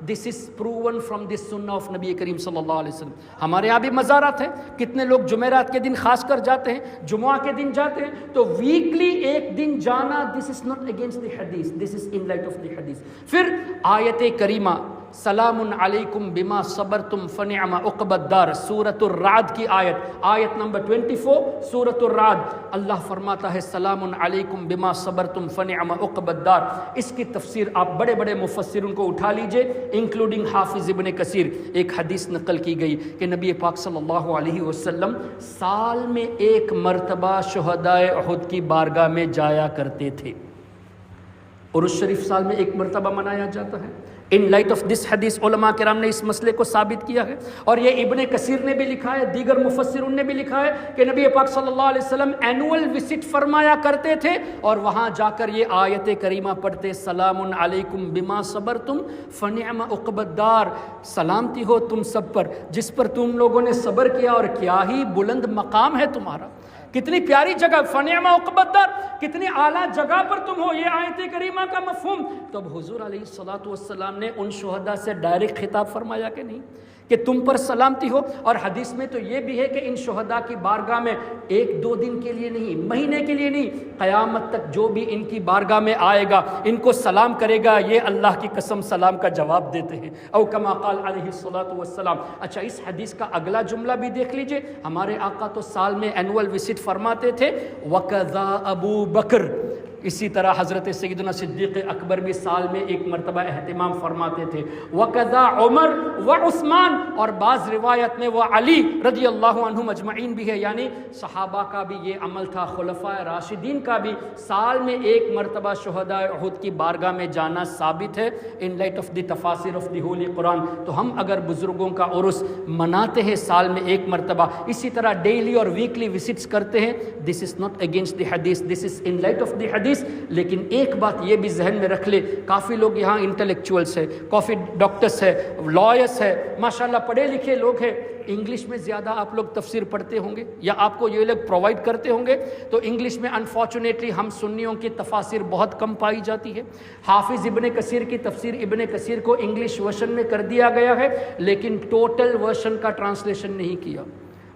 دس از پروون فرام دس سنہ آف نبی کریم صلی اللہ علیہ وسلم. ہمارے یہاں بھی مزارات ہیں، کتنے لوگ جمعرات کے دن خاص کر جاتے ہیں، جمعہ کے دن جاتے ہیں. تو ویکلی ایک دن جانا، دس از ناٹ اگینسٹ دی حدیث، دس از ان لائٹ آف دی حدیث. پھر آیت کریمہ سلام علیکم بما صبرتم فنعم عقبی الدار، سورۃ الرعد کی آیت نمبر 24 سورۃ الرعد. اللہ فرماتا ہے سلام علیکم بما صبرتم فنعم عقبی الدار. اس کی تفسیر آپ بڑے بڑے مفسروں کو اٹھا لیجئے انکلوڈنگ حافظ ابن کثیر. ایک حدیث نقل کی گئی کہ نبی پاک صلی اللہ علیہ وسلم سال میں ایک مرتبہ شہدائے احد کی بارگاہ میں جایا کرتے تھے. عرس شریف سال میں ایک مرتبہ منایا جاتا ہے. ان لائٹ آف دس حدیث علماء کرام نے اس مسئلے کو ثابت کیا ہے، اور یہ ابن کثیر نے بھی لکھا ہے، دیگر مفسرون نے بھی لکھا ہے کہ نبی پاک صلی اللہ علیہ وسلم اینول وزٹ فرمایا کرتے تھے اور وہاں جا کر یہ آیت کریمہ پڑھتے سلام علیکم بما صبرتم فنعم عقبی الدار. سلامتی ہو تم سب پر جس پر تم لوگوں نے صبر کیا، اور کیا ہی بلند مقام ہے تمہارا، کتنی پیاری جگہ، فنعم عقبی الدار، کتنی اعلیٰ جگہ پر تم ہو. یہ آیت کریمہ کا مفہوم. تو اب حضور علیہ الصلوۃ والسلام نے ان شہداء سے ڈائریکٹ خطاب فرمایا کہ نہیں کہ تم پر سلامتی ہو؟ اور حدیث میں تو یہ بھی ہے کہ ان شہداء کی بارگاہ میں ایک دو دن کے لیے نہیں، مہینے کے لیے نہیں، قیامت تک جو بھی ان کی بارگاہ میں آئے گا ان کو سلام کرے گا، یہ اللہ کی قسم سلام کا جواب دیتے ہیں. او کما قال علیہ الصلوۃ والسلام. اچھا اس حدیث کا اگلا جملہ بھی دیکھ لیجئے. ہمارے آقا تو سال میں اینول وزٹ فرماتے تھے. وَقَذَا أَبُو بَكْرٍ، اسی طرح حضرت سیدنا صدیق اکبر بھی سال میں ایک مرتبہ اہتمام فرماتے تھے. وَقَذَا عمر وعثمان، اور بعض روایت میں وہ علی رضی اللہ عنہم اجمعین بھی ہے. یعنی صحابہ کا بھی یہ عمل تھا، خلفائے راشدین کا بھی سال میں ایک مرتبہ شہداء احد کی بارگاہ میں جانا ثابت ہے ان لائٹ آف دی تفاسیر آف دی ہولی قرآن. تو ہم اگر بزرگوں کا عرس مناتے ہیں سال میں ایک مرتبہ، اسی طرح ڈیلی اور ویکلی وزٹس کرتے ہیں، دس از ناٹ اگینسٹ دی حدیث، دس از ان لائٹ آف دی حدیث. لیکن ایک بات یہ بھی ذہن میں رکھ لے، کافی لوگ یہاں انٹلیکچوئلس ہے، کافی ڈاکٹرس ہے، لائرس ہے، ماشاءاللہ پڑھے لکھے لوگ ہیں. انگلش میں زیادہ آپ لوگ تفسیر پڑھتے ہوں گے یا آپ کو یہ لوگ پرووائڈ کرتے ہوں گے. تو انگلش میں انفارچونیٹلی ہم سنیوں کی تفاسیر بہت کم پائی جاتی ہے. حافظ ابن کثیر کی تفسیر ابن کثیر کو انگلش ورژن میں کر دیا گیا ہے، لیکن ٹوٹل ورژن کا ٹرانسلیشن نہیں کیا،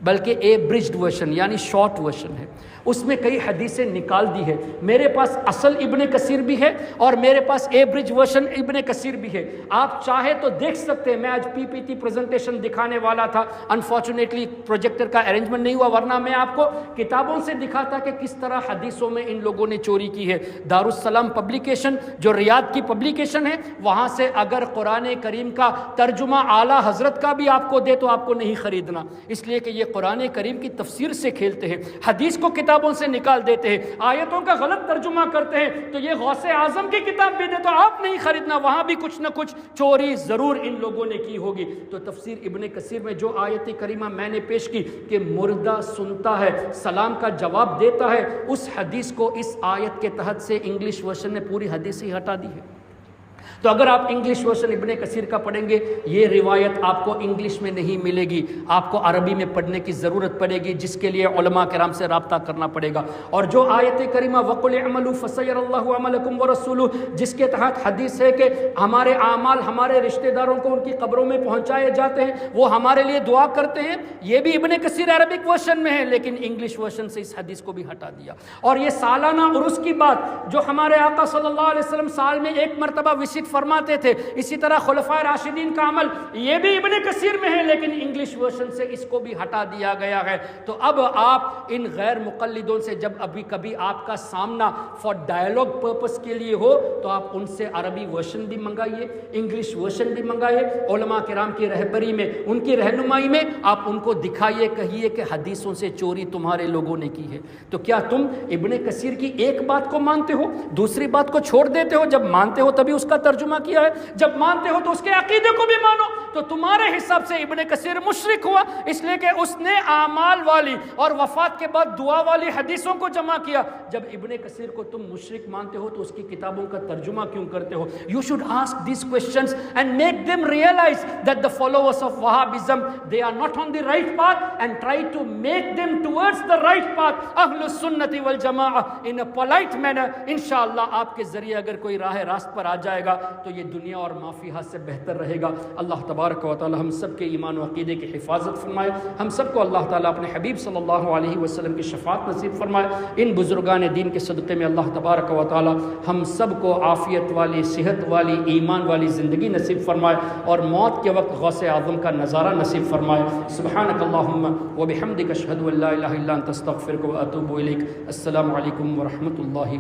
بلکہ اے برجڈ ورژن یعنی شارٹ ورژن ہے. اس میں کئی حدیثیں نکال دی ہے. میرے پاس اصل ابن کثیر بھی ہے اور میرے پاس اے برج ورژن ابن کثیر بھی ہے. آپ چاہے تو دیکھ سکتے ہیں. میں آج پی پی ٹی پریزنٹیشن دکھانے والا تھا، انفارچونیٹلی پروجیکٹر کا ارینجمنٹ نہیں ہوا، ورنہ میں آپ کو کتابوں سے دکھاتا کہ کس طرح حدیثوں میں ان لوگوں نے چوری کی ہے. دارالسلام پبلیکیشن جو ریاض کی پبلیکیشن ہے، وہاں سے اگر قرآن کریم کا ترجمہ اعلیٰ حضرت کا بھی آپ کو دے تو آپ کو نہیں خریدنا، اس لیے کہ یہ قرآن کریم کی تفسیر سے کھیلتے ہیں، حدیث کو کتابوں سے نکال دیتے ہیں، آیتوں کا غلط ترجمہ کرتے ہیں. تو یہ غوث اعظم کی کتاب بھی دے تو آپ نہیں خریدنا، وہاں بھی کچھ نہ کچھ چوری ضرور ان لوگوں نے کی ہوگی. تو تفسیر ابن کثیر میں جو آیت کریمہ میں نے پیش کی کہ مردہ سنتا ہے سلام کا جواب دیتا ہے، اس حدیث کو اس آیت کے تحت سے انگلش ورژن نے پوری حدیث ہی ہٹا دی ہے. تو اگر آپ انگلش ورژن ابن کثیر کا پڑھیں گے یہ روایت آپ کو انگلش میں نہیں ملے گی، آپ کو عربی میں پڑھنے کی ضرورت پڑے گی، جس کے لیے علماء کرام سے رابطہ کرنا پڑے گا۔ اور جو آیت کریمہ وَقُلِ اعْمَلُوا فَسَيَرَ اللَّهُ عَمَلَكُمْ وَرَسُولُهُ، جس کے تحت حدیث ہے کہ ہمارے اعمال ہمارے رشتہ داروں کو ان کی قبروں میں پہنچائے جاتے ہیں، وہ ہمارے لیے دعا کرتے ہیں، یہ بھی ابن کثیر عربک ورژن میں ہے، لیکن انگلش ورژن سے اس حدیث کو بھی ہٹا دیا۔ اور یہ سالانہ عرس کی بات جو ہمارے آقا صلی اللہ علیہ وسلم سال میں ایک مرتبہ وزٹ فرماتے تھے، اسی طرح خلفائے راشدین کا عمل یہ بھی ابن کثیر میں ہے، لیکن انگلش ورژن سے اس کو بھی ہٹا دیا گیا ہے۔ تو اب آپ ان غیر مقلدوں سے جب ابھی کبھی آپ کا سامنا فار ڈائیلاگ پرپس کے لیے ہو تو آپ ان سے عربی ورژن بھی منگائیے، انگلش ورژن بھی منگائیے، علماء کرام کی رہبری میں ان کی رہنمائی میں آپ ان کو دکھائیے، کہیے کہ حدیثوں سے چوری تمہارے لوگوں نے کی ہے۔ تو کیا تم ابن کثیر کی ایک بات کو مانتے ہو دوسری بات کو چھوڑ دیتے ہو؟ جب مانتے ہو تبھی اس کا ترجمہ کیا ہے، جب مانتے ہو تو اس کے عقیدے کو بھی مانو۔ تو تمہارے حساب سے ابن کثیر مشرک ہوا اس لیے کہ اس نے اعمال والی اور وفات کے بعد دعا والی حدیثوں کو جمع کیا۔ جب ابن کثیر کو تم مشرک مانتے ہو تو اس کی کتابوں کا ترجمہ کیوں کرتے ہو؟ You should ask these questions and make them realize that the followers of Wahhabism they are not on the right path and try to make them towards the right path. Ahlus Sunnati wal Jama'ah in a polite manner انشاءاللہ آپ کے ذریعے اگر کوئی راہ راست پر آ جائے گا تو یہ دنیا اور ما فیہا سے بہتر رہے گا۔ اللہ تبارک و تعالی ہم سب کے ایمان و عقیدے کی حفاظت فرمائے، ہم سب کو اللہ تعالیٰ اپنے حبیب صلی اللہ علیہ وسلم کی شفاعت نصیب فرمائے۔ ان بزرگان دین کے صدقے میں اللہ تبارک و تعالی ہم سب کو عافیت والی، صحت والی، ایمان والی زندگی نصیب فرمائے اور موت کے وقت غوث اعظم کا نظارہ نصیب فرمائے۔ سبحانک اللہم و بحمدک اشہد ان لا الہ الا انت استغفرک و اتوب الیک۔ السلام علیکم ورحمۃ اللہ